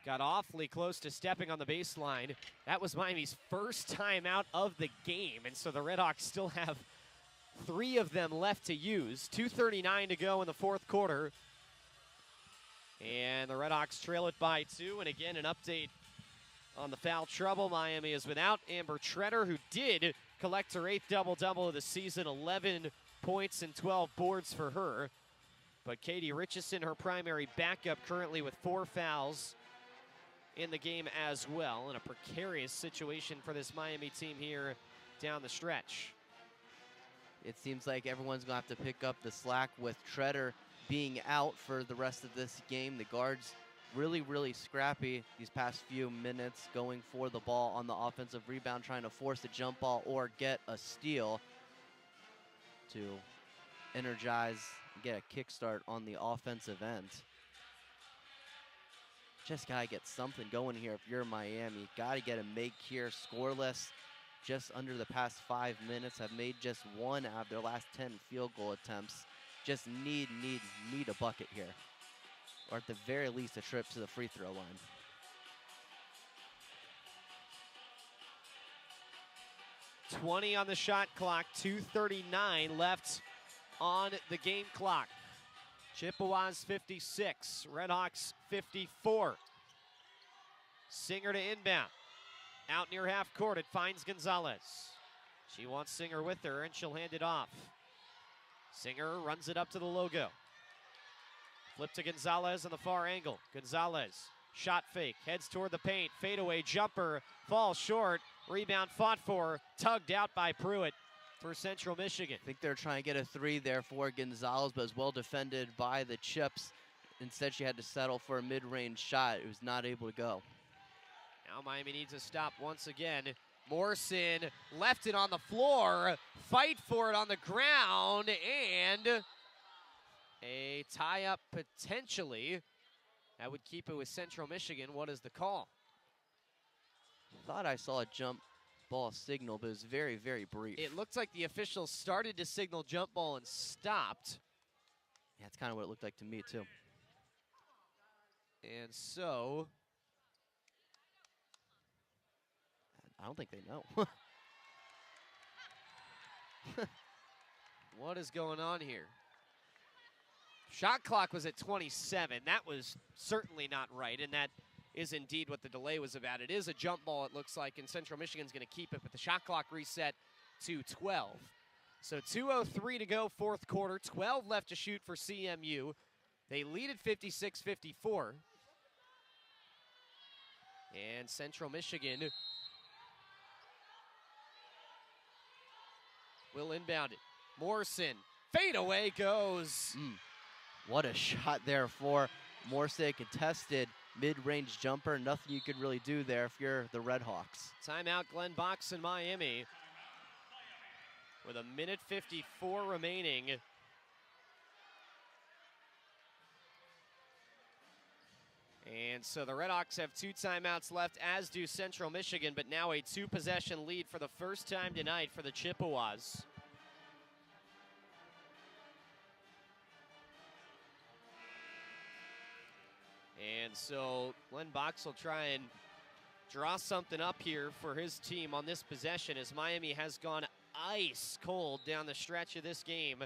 got awfully close to stepping on the baseline. That was Miami's first timeout of the game, and so the RedHawks still have 3 of them left to use. 2:39 to go in the 4th quarter. And the RedHawks trail it by 2, and again an update on the foul trouble. Miami is without Amber Treader, who did collect her 8th double-double of the season, 11 points and 12 boards for her. But Katie Richardson, her primary backup, currently with 4 fouls in the game as well, in a precarious situation for this Miami team here down the stretch. It seems like everyone's going to have to pick up the slack with Treader being out for the rest of this game. The guards really, really scrappy these past few minutes, going for the ball on the offensive rebound, trying to force a jump ball or get a steal to energize, get a kickstart on the offensive end. Just gotta get something going here if you're Miami. Gotta get a make here, scoreless. Just under the past 5 minutes, have made just one out of their last 10 field goal attempts. Just need a bucket here. Or at the very least, a trip to the free throw line. .20 on the shot clock, 2:39 left on the game clock. Chippewas 56, RedHawks 54. Singer to inbound. Out near half court, it finds Gonzalez. She wants Singer with her, and she'll hand it off. Singer runs it up to the logo. Flip to Gonzalez on the far angle. Gonzalez, shot fake, heads toward the paint. Fadeaway jumper, falls short. Rebound fought for, tugged out by Pruitt for Central Michigan. I think they're trying to get a three there for Gonzalez, but was well defended by the Chips. Instead, she had to settle for a mid-range shot. It was not able to go. Now Miami needs a stop once again. Morrison left it on the floor, fight for it on the ground, and a tie-up potentially. That would keep it with Central Michigan. What is the call? Thought I saw a jump ball signal, but it was very, very brief. It looked like the officials started to signal jump ball and stopped. Yeah, that's kind of what it looked like to me, too. And so I don't think they know. what is going on here? Shot clock was at 27. That was certainly not right, and that is indeed what the delay was about. It is a jump ball, it looks like, and Central Michigan's going to keep it, but the shot clock reset to 12. So 2:03 to go, fourth quarter, 12 left to shoot for CMU. They lead at 56-54. And Central Michigan will inbound it. Morrison, fadeaway goes. What a shot there for Morrison. Contested mid-range jumper. Nothing you could really do there if you're the RedHawks. Timeout, Glenn Box in Miami. With 1:54 remaining. And so the RedHawks have 2 timeouts left, as do Central Michigan, but now a 2-possession lead for the first time tonight for the Chippewas. And so Glenn Box will try and draw something up here for his team on this possession, as Miami has gone ice cold down the stretch of this game.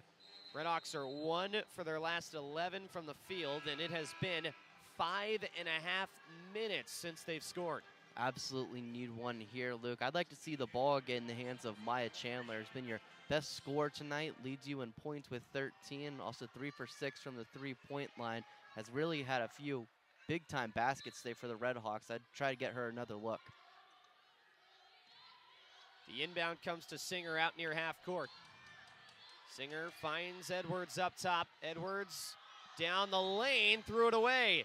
RedHawks are 1 for their last 11 from the field, and it has been 5.5 minutes since they've scored. Absolutely need one here, Luke. I'd like to see the ball get in the hands of Maya Chandler. Has been your best scorer tonight, leads you in points with 13, also 3 for 6 from the three-point line. Has really had a few big-time baskets today for the RedHawks. I'd try to get her another look. The inbound comes to Singer out near half court. Singer finds Edwards up top. Edwards down the lane, threw it away.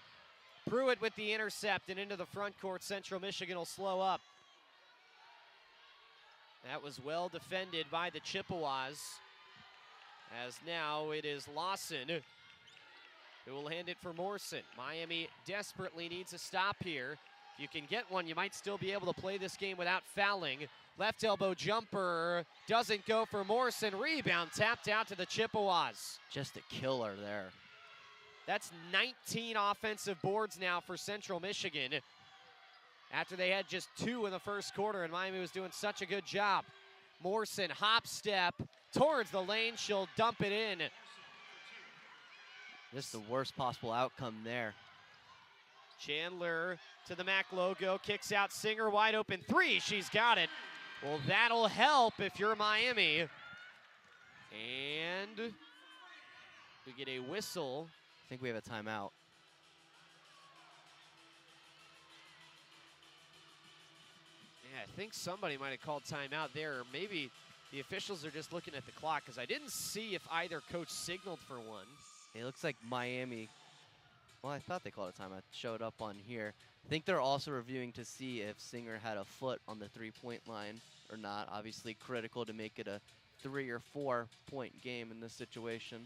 Pruitt with the intercept and into the front court. Central Michigan will slow up. That was well defended by the Chippewas, as now it is Lawson who will hand it for Morrison. Miami desperately needs a stop here. If you can get one, you might still be able to play this game without fouling. Left elbow jumper doesn't go for Morrison. Rebound tapped out to the Chippewas. Just a killer there. That's 19 offensive boards now for Central Michigan, after they had just 2 in the first quarter, and Miami was doing such a good job. Morrison, hop step towards the lane. She'll dump it in. Just the worst possible outcome there. Chandler to the MAC logo, kicks out. Singer wide open 3. She's got it. Well, that'll help if you're Miami. And we get a whistle. I think we have a timeout. Yeah, I think somebody might have called timeout there. Or maybe the officials are just looking at the clock, because I didn't see if either coach signaled for one. It looks like Miami Well, I thought they called a timeout. It showed up on here. I think they're also reviewing to see if Singer had a foot on the three-point line or not. Obviously critical to make it a 3 or 4 point game in this situation.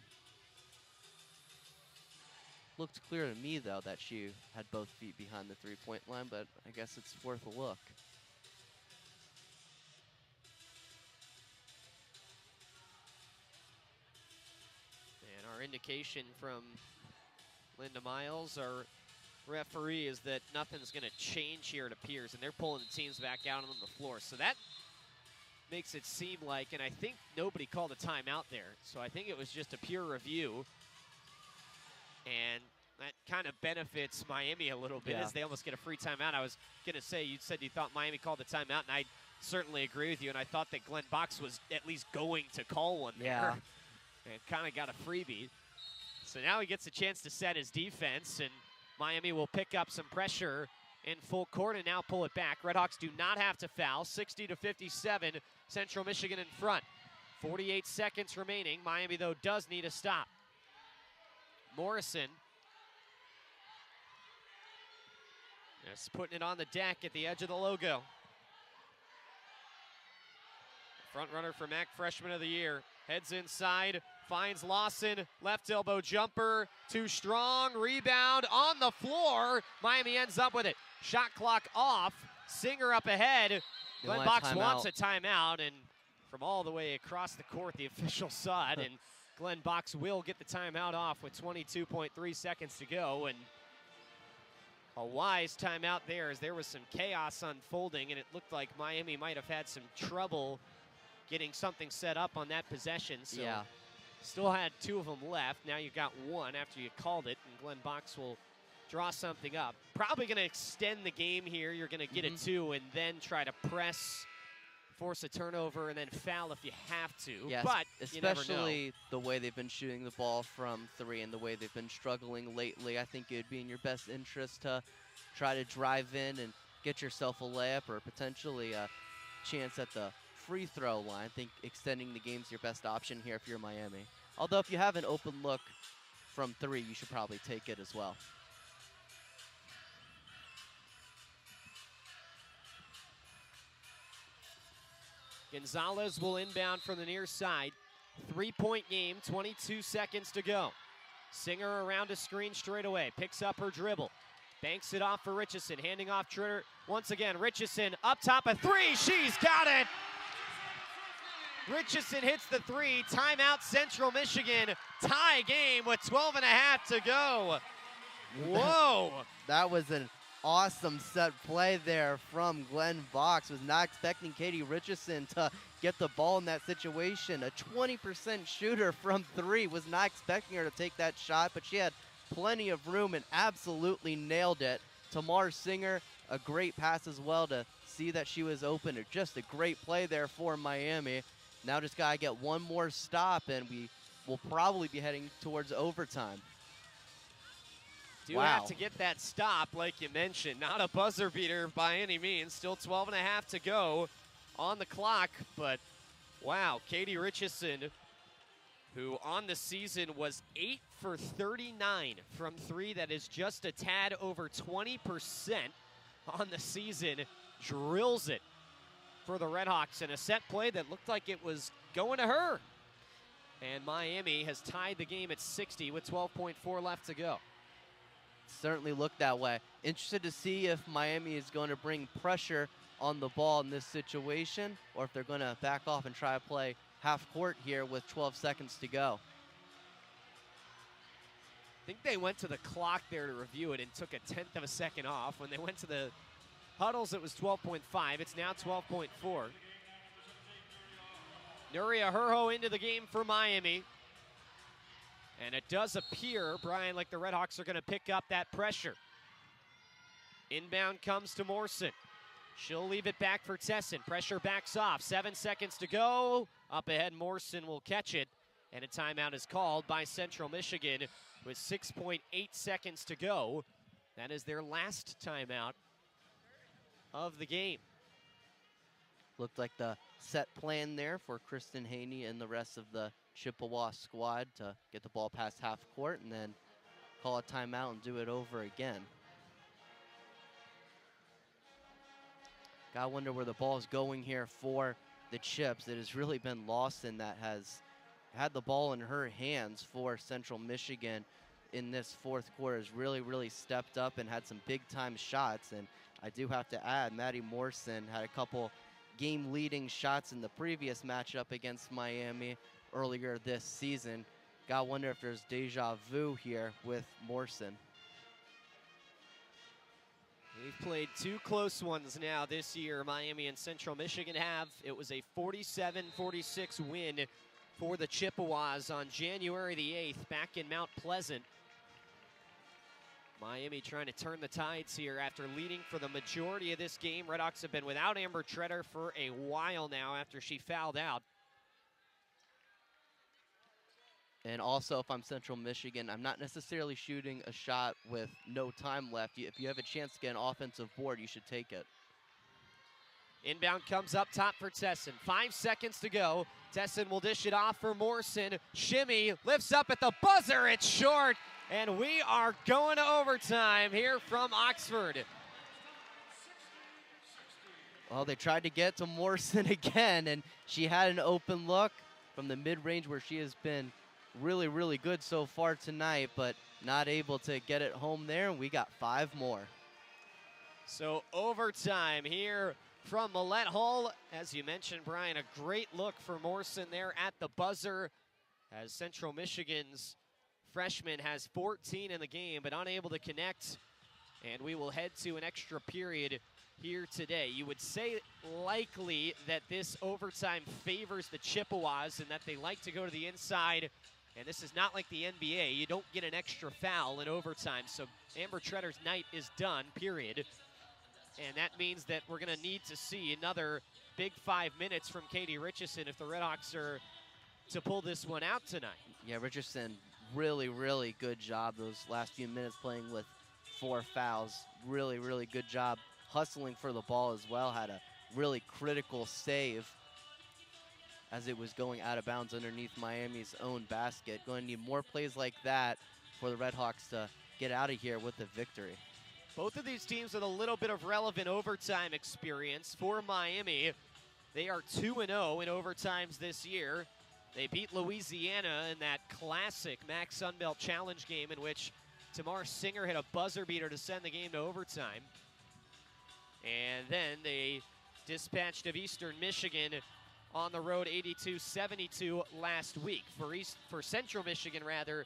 Looked clear to me, though, that she had both feet behind the three-point line, but I guess it's worth a look. And our indication from Linda Miles, our referee, is that nothing's going to change here, it appears, and they're pulling the teams back out on the floor. So that makes it seem like, and I think nobody called a timeout there, so I think it was just a pure review. And that kind of benefits Miami a little bit, as they almost get a free timeout. I was going to say, you said you thought Miami called the timeout, and I certainly agree with you, and I thought that Glenn Box was at least going to call one there. And kind of got a freebie. So now he gets a chance to set his defense, and Miami will pick up some pressure in full court and now pull it back. RedHawks do not have to foul. 60-57, Central Michigan in front. 48 seconds remaining. Miami, though, does need a stop. Morrison just putting it on the deck at the edge of the logo. Front runner for MAC Freshman of the Year. Heads inside, finds Lawson, left elbow jumper, too strong, rebound on the floor. Miami ends up with it. Shot clock off, Singer up ahead. Glenn Box wants a timeout, and from all the way across the court, the official saw it, and Glenn Box will get the timeout off with 22.3 seconds to go, and a wise timeout there, as there was some chaos unfolding, and it looked like Miami might have had some trouble getting something set up on that possession. So still had 2 of them left. Now you got 1 after you called it, and Glenn Box will draw something up. Probably going to extend the game here. You're going to get a 2 and then try to press, force a turnover, and then foul if you have to. Yes, but especially the way they've been shooting the ball from 3 and the way they've been struggling lately. I think it would be in your best interest to try to drive in and get yourself a layup or potentially a chance at the free throw line. I think extending the game's your best option here if you're Miami. Although if you have an open look from 3, you should probably take it as well. Gonzalez will inbound from the near side. 3-point game, 22 seconds to go. Singer around a screen straight away, picks up her dribble. Banks it off for Richardson, handing off Tritter once again. Richardson up top, a 3, she's got it! Richardson hits the 3, timeout Central Michigan, tie game with 12 and a half to go. Whoa! That was an awesome set play there from Glenn Box. Was not expecting Katie Richardson to get the ball in that situation. A 20% shooter from 3. Was not expecting her to take that shot, but she had plenty of room and absolutely nailed it. Tamar Singer, a great pass as well to see that she was open. Just a great play there for Miami. Now just got to get one more stop, and we will probably be heading towards overtime. Do have to get that stop, like you mentioned. Not a buzzer beater by any means. Still 12 and a half to go on the clock. But, wow, Katie Richardson, who on the season was 8 for 39 from 3. That is just a tad over 20% on the season. Drills it for the RedHawks in a set play that looked like it was going to her. And Miami has tied the game at 60 with 12.4 left to go. Certainly looked that way. Interested to see if Miami is going to bring pressure on the ball in this situation, or if they're going to back off and try to play half court here with 12 seconds to go. I think they went to the clock there to review it and took a 1/10 of a second off. When they went to the huddles, it was 12.5. It's now 12.4. Nuria Herho into the game for Miami. And it does appear, Bryan, like the RedHawks are going to pick up that pressure. Inbound comes to Morrison. She'll leave it back for Tessin. Pressure backs off. 7 seconds to go. Up ahead, Morrison will catch it. And a timeout is called by Central Michigan with 6.8 seconds to go. That is their last timeout of the game. Looked like the set plan there for Kristen Haney and the rest of the Chippewa squad to get the ball past half court and then call a timeout and do it over again. Gotta wonder where the ball is going here for the Chips. It has really been Lawson that has had the ball in her hands for Central Michigan in this fourth quarter. Has really stepped up and had some big time shots. And I do have to add, Maddie Morrison had a couple game leading shots in the previous matchup against Miami earlier this season. Gotta wonder if there's deja vu here with Morrison. We've played two close ones now this year, Miami and Central Michigan have. It was a 47-46 win for the Chippewas on January the 8th back in Mount Pleasant. Miami trying to turn the tides here after leading for the majority of this game. RedHawks have been without Amber Treader for a while now after she fouled out. And also, if I'm Central Michigan, I'm not necessarily shooting a shot with no time left. If you have a chance to get an offensive board, you should take it. Inbound comes up top for Tesson. 5 seconds to go. Tesson will dish it off for Morrison. Shimmy lifts up at the buzzer. It's short. And we are going to overtime here from Oxford. Well, they tried to get to Morrison again, and she had an open look from the mid-range where she has been really good so far tonight, but not able to get it home there, and we got 5 more. So overtime here from Millett Hall. As you mentioned, Bryan, a great look for Morrison there at the buzzer, as Central Michigan's freshman has 14 in the game, but unable to connect. And we will head to an extra period here today. You would say likely that this overtime favors the Chippewas and that they like to go to the inside. And this is not like the NBA. You don't get an extra foul in overtime. So Amber Treader's night is done, period. And that means that we're going to need to see another big 5 minutes from Katie Richardson if the RedHawks are to pull this one out tonight. Yeah, Richardson, really good job those last few minutes playing with 4 fouls. Really good job hustling for the ball as well. Had a really critical save as it was going out of bounds underneath Miami's own basket. Going to need more plays like that for the RedHawks to get out of here with the victory. Both of these teams with a little bit of relevant overtime experience. For Miami, they are 2-0 in overtimes this year. They beat Louisiana in that classic MAC Sunbelt Challenge game in which Tamar Singer hit a buzzer beater to send the game to overtime. And then they dispatched of Eastern Michigan on the road 82-72 last week. For Central Michigan, rather,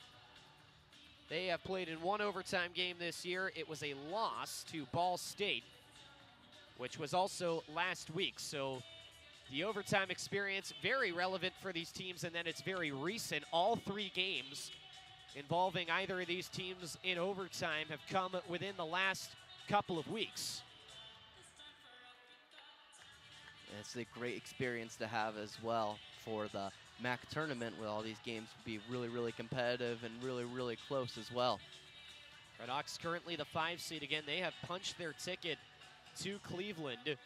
they have played in one overtime game this year. It was a loss to Ball State, which was also last week. So the overtime experience, very relevant for these teams, and then it's very recent. All 3 games involving either of these teams in overtime have come within the last couple of weeks. It's a great experience to have as well for the MAC tournament, where all these games will be really competitive and really close as well. RedHawks currently the 5 seed. Again, they have punched their ticket to Cleveland.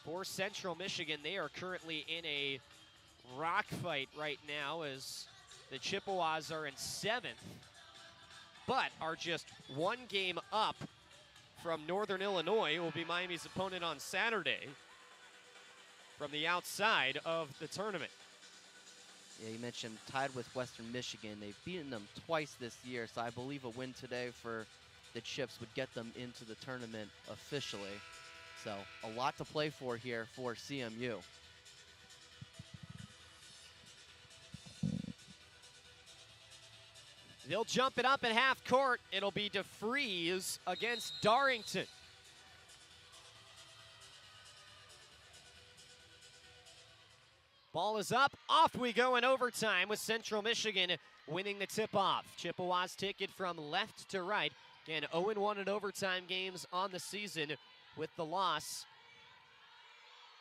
For Central Michigan, they are currently in a rock fight right now as the Chippewas are in 7th, but are just 1 game up from Northern Illinois, who will be Miami's opponent on Saturday from the outside of the tournament. Yeah, you mentioned tied with Western Michigan. They've beaten them twice this year, so I believe a win today for the Chips would get them into the tournament officially. So a lot to play for here for CMU. They'll jump it up at half court. It'll be DeFreeze against Darrington. Ball is up. Off we go in overtime with Central Michigan winning the tip-off. Chippewas take it from left to right. Again, 0-1 in overtime games on the season with the loss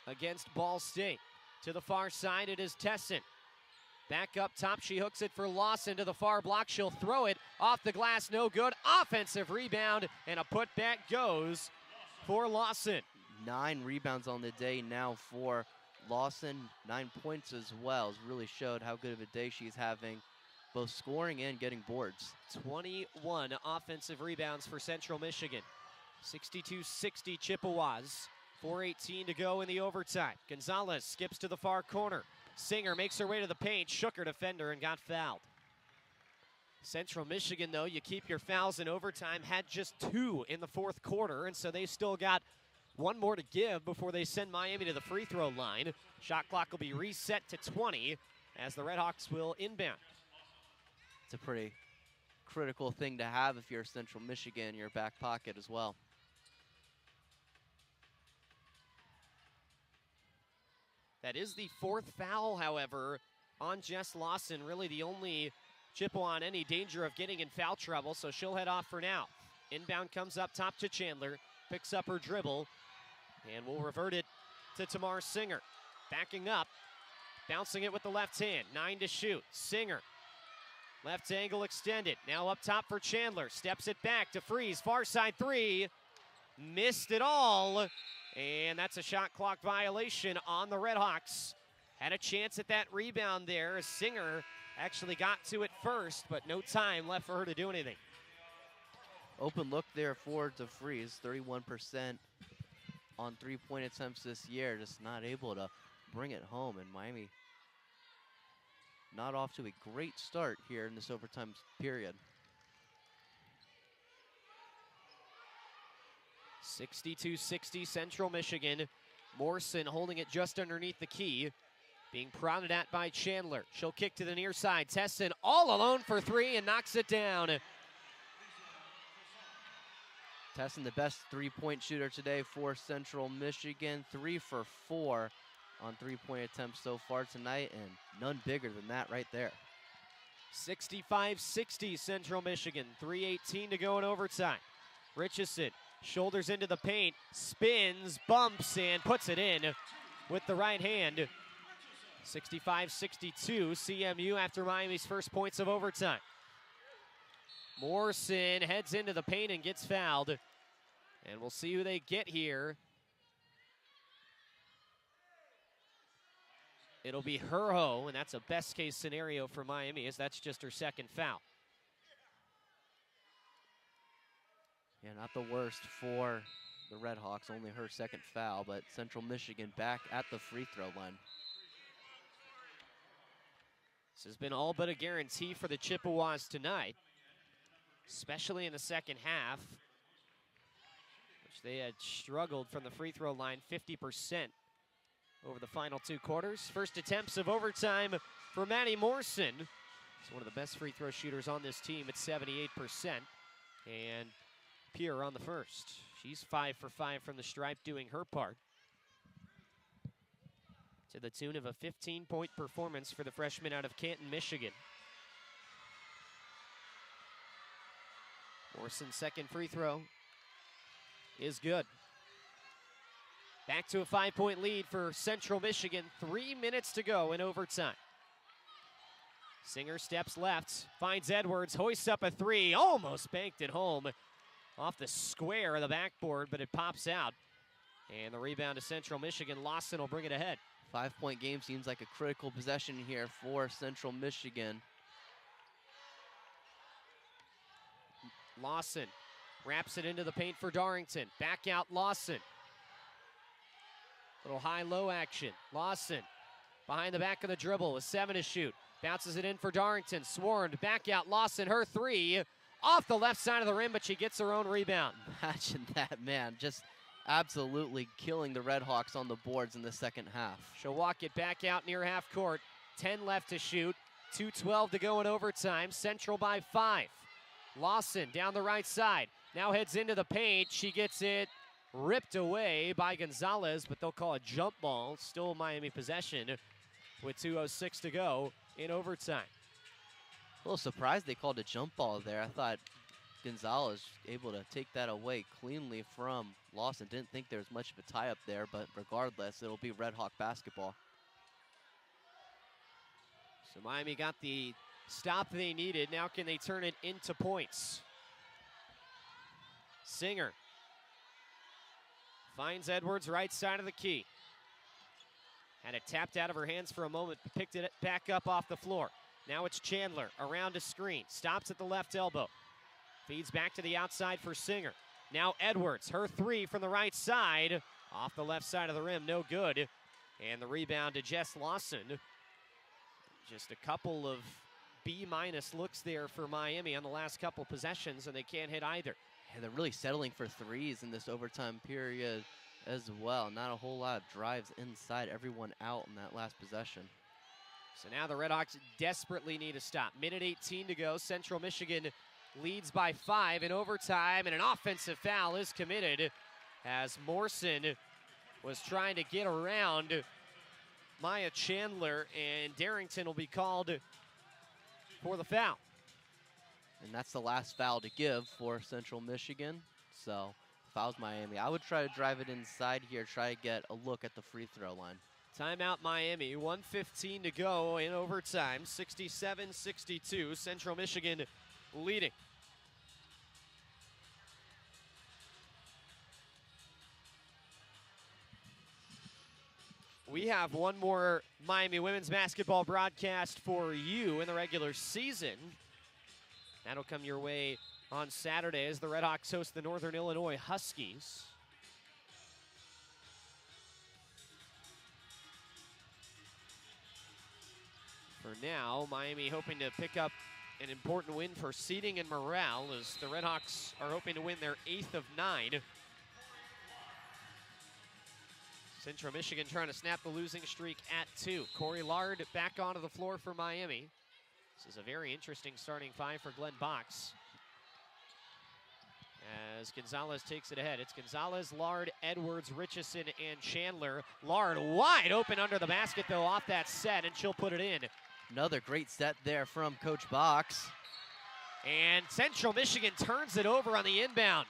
against Ball State. To the far side, it is Tesson. Back up top, she hooks it for Lawson to the far block. She'll throw it off the glass, no good. Offensive rebound, and a putback goes for Lawson. 9 rebounds on the day now for Lawson. 9 points as well. Has really showed how good of a day she's having. both scoring and getting boards. 21 offensive rebounds for Central Michigan. 62-60 Chippewas. 4:18 to go in the overtime. Gonzalez skips to the far corner. Singer makes her way to the paint, shook her defender, and got fouled. Central Michigan, though, you keep your fouls in overtime, had just 2 in the fourth quarter, and so they still got 1 more to give before they send Miami to the free throw line. Shot clock will be reset to 20 as the RedHawks will inbound. It's a pretty critical thing to have if you're Central Michigan in your back pocket as well. That is the 4th foul, however, on Jess Lawson. Really the only Chippewa in any danger of getting in foul trouble, so she'll head off for now. Inbound comes up top to Chandler, picks up her dribble, and will revert it to Tamar Singer. Backing up, bouncing it with the left hand, 9 to shoot. Singer, left angle extended, now up top for Chandler, steps it back to Freeze, far side 3, missed it all, and that's a shot clock violation on the RedHawks. Had a chance at that rebound there as Singer actually got to it first, but no time left for her to do anything. Open look there for DeFreeze, 31% on three-point attempts this year, just not able to bring it home, and Miami not off to a great start here in this overtime period. 62-60 Central Michigan. Morrison holding it just underneath the key. Being prodded at by Chandler. She'll kick to the near side. Tesson all alone for 3 and knocks it down. Tesson, the best three-point shooter today for Central Michigan. 3 for 4 on three-point attempts so far tonight, and none bigger than that right there. 65-60 Central Michigan. 3:18 to go in overtime. Richardson shoulders into the paint, spins, bumps, and puts it in with the right hand. 65-62 CMU after Miami's first points of overtime. Morrison heads into the paint and gets fouled. And we'll see who they get here. It'll be Herho, and that's a best case scenario for Miami as that's just her 2nd foul. Yeah, not the worst for the RedHawks, only her 2nd foul, but Central Michigan back at the free throw line. This has been all but a guarantee for the Chippewas tonight, especially in the second half, which they had struggled from the free throw line 50% over the final 2 quarters. First attempts of overtime for Maddie Morrison. She's one of the best free throw shooters on this team at 78%. And Pierre on the first. She's 5 for 5 from the stripe doing her part, to the tune of a 15-point performance for the freshman out of Canton, Michigan. Morrison's 2nd free throw is good. Back to a 5-point lead for Central Michigan. 3 minutes to go in overtime. Singer steps left, finds Edwards, hoists up a 3, almost banked it home off the square of the backboard, but it pops out. And the rebound to Central Michigan. Lawson will bring it ahead. 5-point game seems like a critical possession here for Central Michigan. Lawson wraps it into the paint for Darrington. Back out Lawson. Little high-low action. Lawson behind the back of the dribble with 7 to shoot. Bounces it in for Darrington. Swarmed. Back out Lawson. Her 3 off the left side of the rim, but she gets her own rebound. Imagine that, man. Just absolutely killing the RedHawks on the boards in the second half. She'll walk it back out near half court. 10 left to shoot. 2:12 to go in overtime. Central by 5. Lawson down the right side. Now heads into the paint. She gets it ripped away by Gonzalez, but they'll call a jump ball. Still Miami possession with 2:06 to go in overtime. A little surprised they called a jump ball there. I thought Gonzalez able to take that away cleanly from Lawson. Didn't think there was much of a tie-up there, but regardless, it'll be RedHawk basketball. So Miami got the stop they needed. Now can they turn it into points? Singer finds Edwards right side of the key. Had it tapped out of her hands for a moment, but picked it back up off the floor. Now it's Chandler around a screen. Stops at the left elbow. Feeds back to the outside for Singer. Now Edwards, her three from the right side. Off the left side of the rim, no good. And the rebound to Jess Lawson. Just a couple of B-minus looks there for Miami on the last couple possessions, and they can't hit either. Yeah, they're really settling for threes in this overtime period as well. Not a whole lot of drives inside, everyone out in that last possession. So now the RedHawks desperately need a stop. Minute 18 to go. Central Michigan leads by 5 in overtime, and an offensive foul is committed as Morrison was trying to get around Maya Chandler, and Darrington will be called for the foul. And that's the last foul to give for Central Michigan. So, fouls Miami. I would try to drive it inside here, try to get a look at the free throw line. Timeout Miami, 1:15 to go in overtime, 67-62, Central Michigan leading. We have one more Miami women's basketball broadcast for you in the regular season. That'll come your way on Saturday as the RedHawks host the Northern Illinois Huskies. For now, Miami hoping to pick up an important win for seeding and morale as the RedHawks are hoping to win their 8th of 9. Central Michigan trying to snap the losing streak at 2. Corey Lard back onto the floor for Miami. This is a very interesting starting 5 for Glenn Box. As Gonzalez takes it ahead. It's Gonzalez, Lard, Edwards, Richardson, and Chandler. Lard wide open under the basket, though, off that set, and she'll put it in. Another great set there from Coach Box. And Central Michigan turns it over on the inbound.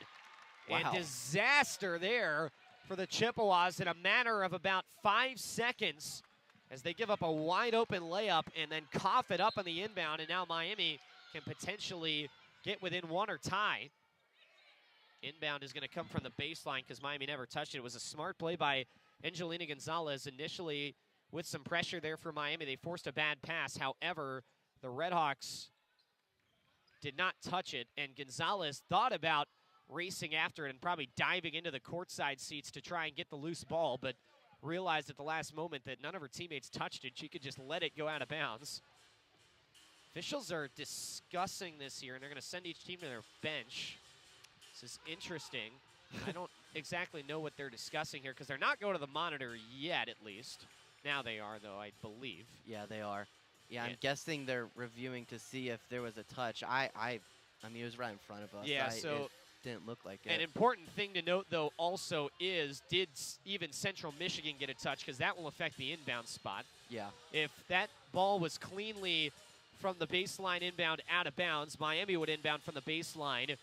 Wow. And disaster there for the Chippewas in a matter of about 5 seconds as they give up a wide open layup and then cough it up on the inbound, and now Miami can potentially get within 1 or tie. Inbound is going to come from the baseline because Miami never touched it. It was a smart play by Angelina Gonzalez initially with some pressure there for Miami. They forced a bad pass. However, the RedHawks did not touch it, and Gonzalez thought about racing after it and probably diving into the courtside seats to try and get the loose ball, but realized at the last moment that none of her teammates touched it. She could just let it go out of bounds. Officials are discussing this here, and they're going to send each team to their bench. This is interesting. I don't exactly know what they're discussing here because they're not going to the monitor yet, at least. Now they are, though, I believe. Yeah, they are. Yeah, I'm guessing they're reviewing to see if there was a touch. I mean, it was right in front of us. Yeah, so it didn't look like it. An important thing to note, though, also is did even Central Michigan get a touch, because that will affect the inbound spot. Yeah. If that ball was cleanly from the baseline inbound out of bounds, Miami would inbound from the baseline.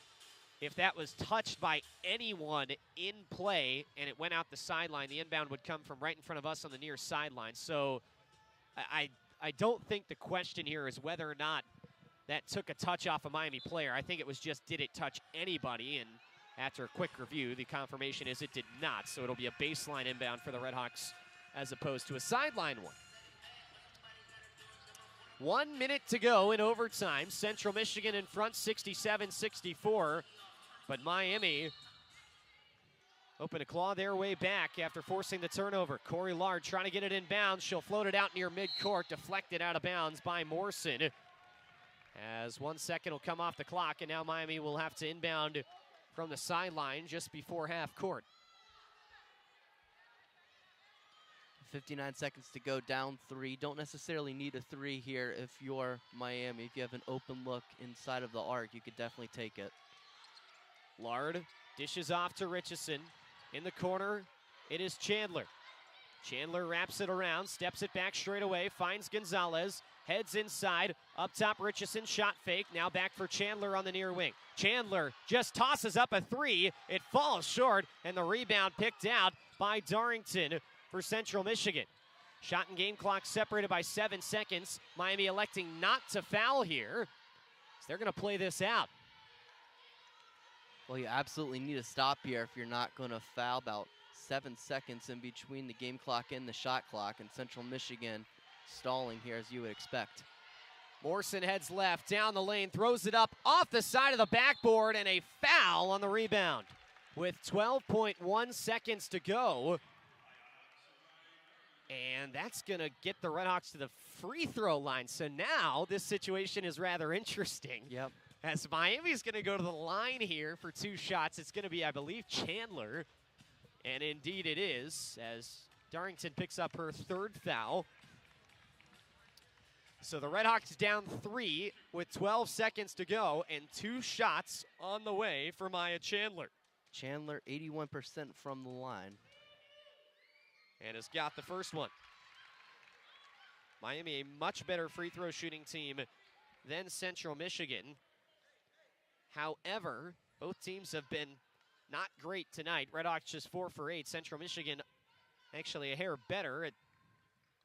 If that was touched by anyone in play and it went out the sideline, the inbound would come from right in front of us on the near sideline. So I don't think the question here is whether or not that took a touch off a Miami player. I think it was just, did it touch anybody? And after a quick review, the confirmation is it did not. So it'll be a baseline inbound for the RedHawks as opposed to a sideline one. 1 minute to go in overtime. Central Michigan in front, 67-64. But Miami hoping to claw their way back after forcing the turnover. Corey Lard trying to get it in bounds. She'll float it out near midcourt, deflected out of bounds by Morrison. As 1 second will come off the clock, and now Miami will have to inbound from the sideline just before half court. 59 seconds to go, down 3. Don't necessarily need a 3 here if you're Miami. If you have an open look inside of the arc, you could definitely take it. Lard dishes off to Richardson. In the corner, it is Chandler. Chandler wraps it around, steps it back straight away, finds Gonzalez, heads inside, up top Richardson, shot fake, now back for Chandler on the near wing. Chandler just tosses up a 3, it falls short, and the rebound picked out by Darrington for Central Michigan. Shot and game clock separated by 7 seconds. Miami electing not to foul here. So they're going to play this out. Well, you absolutely need to stop here if you're not going to foul. About 7 seconds in between the game clock and the shot clock, and Central Michigan stalling here as you would expect. Morrison heads left, down the lane, throws it up off the side of the backboard, and a foul on the rebound. With 12.1 seconds to go. And that's going to get the RedHawks to the free throw line. So now this situation is rather interesting. Yep. As Miami's going to go to the line here for 2 shots. It's going to be, I believe, Chandler. And indeed it is, as Darrington picks up her 3rd foul. So the RedHawks down 3 with 12 seconds to go and 2 shots on the way for Maya Chandler. Chandler, 81% from the line. And has got the first one. Miami, a much better free throw shooting team than Central Michigan. However, both teams have been not great tonight. RedHawks just 4 for 8. Central Michigan actually a hair better at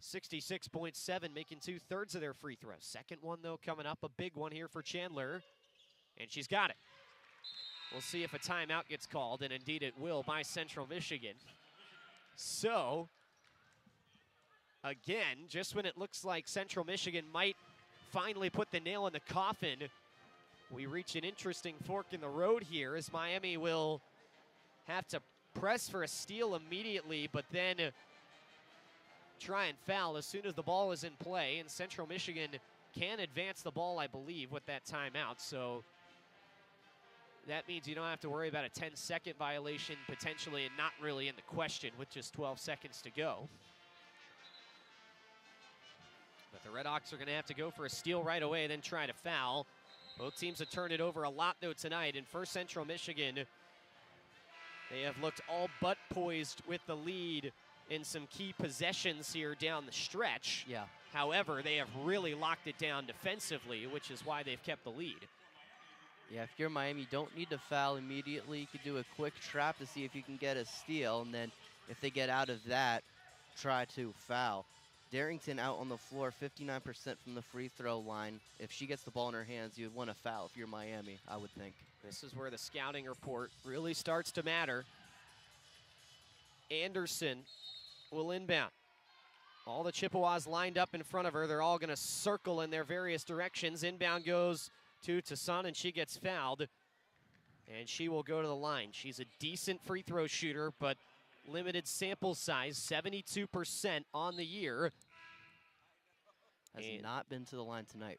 66.7, making 2/3 of their free throws. Second one, though, coming up. A big one here for Chandler. And she's got it. We'll see if a timeout gets called, and indeed it will by Central Michigan. So, again, just when it looks like Central Michigan might finally put the nail in the coffin, we reach an interesting fork in the road here as Miami will have to press for a steal immediately, but then try and foul as soon as the ball is in play. And Central Michigan can advance the ball, I believe, with that timeout. So that means you don't have to worry about a 10-second violation potentially and not really in the question with just 12 seconds to go. But the RedHawks are going to have to go for a steal right away, then try to foul. Both teams have turned it over a lot, though, tonight. And for Central Michigan, they have looked all but poised with the lead in some key possessions here down the stretch. Yeah. However, they have really locked it down defensively, which is why they've kept the lead. Yeah, if you're Miami, you don't need to foul immediately. You could do a quick trap to see if you can get a steal, and then if they get out of that, try to foul. Darrington out on the floor, 59% from the free throw line. If she gets the ball in her hands, you'd want to foul if you're Miami, I would think. This is where the scouting report really starts to matter. Anderson will inbound. All the Chippewas lined up in front of her. They're all going to circle in their various directions. Inbound goes to Tassan, and she gets fouled. And she will go to the line. She's a decent free throw shooter, but limited sample size, 72% on the year. Has not been to the line tonight.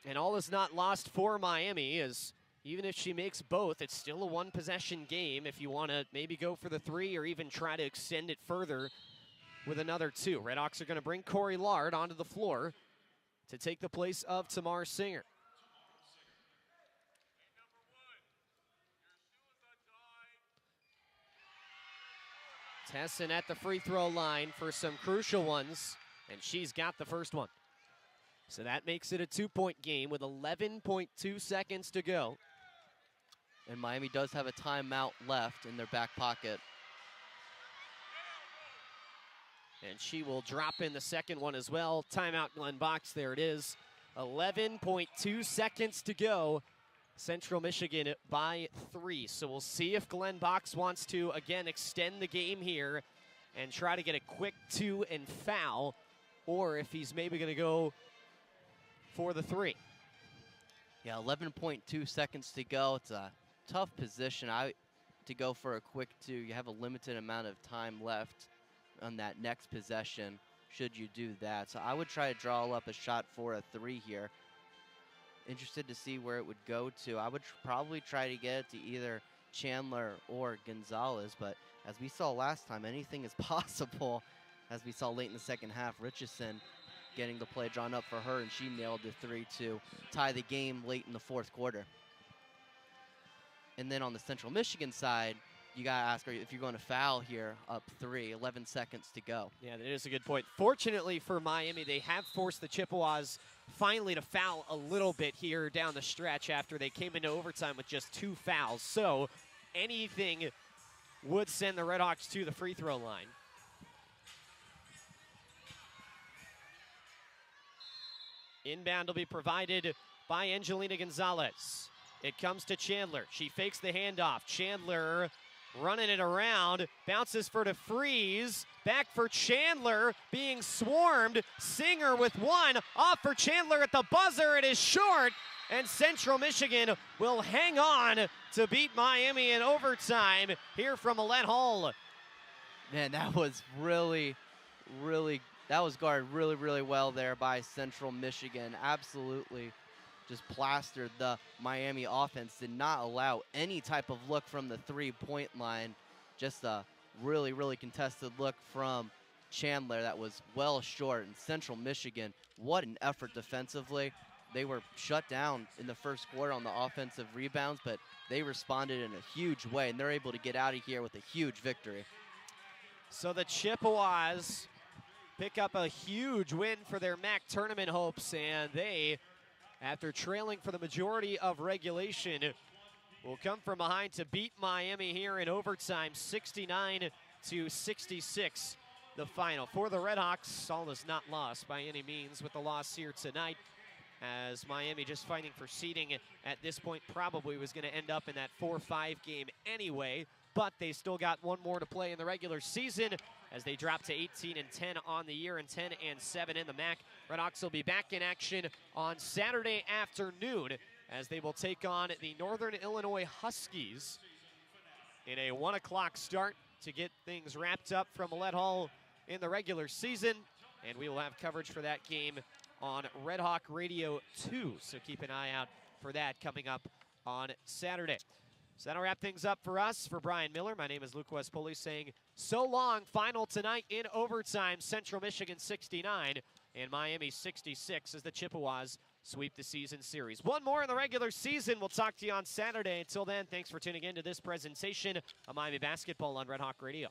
And all is not lost for Miami, as even if she makes both, it's still a 1-possession game if you want to maybe go for the 3 or even try to extend it further with another 2. RedHawks are going to bring Corey Lard onto the floor to take the place of Tamar Singer. Tesson at the free throw line for some crucial ones, and she's got the first one. So that makes it a 2-point game with 11.2 seconds to go. And Miami does have a timeout left in their back pocket. And she will drop in the second one as well. Timeout, Glenn Box, there it is. 11.2 seconds to go. Central Michigan by 3. So we'll see if Glenn Box wants to, again, extend the game here and try to get a quick 2 and foul, or if he's maybe going to go for the 3. Yeah, 11.2 seconds to go. It's a tough position to go for a quick 2. You have a limited amount of time left on that next possession should you do that. So I would try to draw up a shot for a 3 here. Interested to see where it would go to. I would probably try to get it to either Chandler or Gonzalez, but as we saw last time, anything is possible. As we saw late in the second half, Richardson getting the play drawn up for her, and she nailed the 3 to tie the game late in the fourth quarter. And then on the Central Michigan side, you got to ask if you're going to foul here up 3, 11 seconds to go. Yeah, that is a good point. Fortunately for Miami, they have forced the Chippewas finally to foul a little bit here down the stretch after they came into overtime with just 2 fouls. So anything would send the RedHawks to the free throw line. Inbound will be provided by Angelina Gonzalez. It comes to Chandler. She fakes the handoff. Chandler running it around, bounces for DeFreeze, back for Chandler, being swarmed, Singer with one, off for Chandler at the buzzer, it is short, and Central Michigan will hang on to beat Miami in overtime here from Millett Hall. Man, that was that was guarded really well there by Central Michigan. Absolutely just plastered the Miami offense, did not allow any type of look from the three-point line. Just a really contested look from Chandler that was well short. And Central Michigan, what an effort defensively. They were shut down in the first quarter on the offensive rebounds, but they responded in a huge way, and they're able to get out of here with a huge victory. So the Chippewas pick up a huge win for their MAC tournament hopes, and they, after trailing for the majority of regulation, will come from behind to beat Miami here in overtime, 69-66, the final. For the RedHawks, all is not lost by any means with the loss here tonight, as Miami just fighting for seeding at this point probably was going to end up in that 4-5 game anyway, but they still got one more to play in the regular season as they drop to 18-10 on the year and 10-7 in the MAC. RedHawks will be back in action on Saturday afternoon as they will take on the Northern Illinois Huskies in a 1 o'clock start to get things wrapped up from Millett Hall in the regular season. And we will have coverage for that game on Red Hawk Radio 2, so keep an eye out for that coming up on Saturday. So that'll wrap things up for us. For Bryan Miller, my name is Poley saying so long. Final tonight in overtime, Central Michigan 69 and Miami 66 as the Chippewas sweep the season series. One more in the regular season. We'll talk to you on Saturday. Until then, thanks for tuning in to this presentation of Miami Basketball on Red Hawk Radio.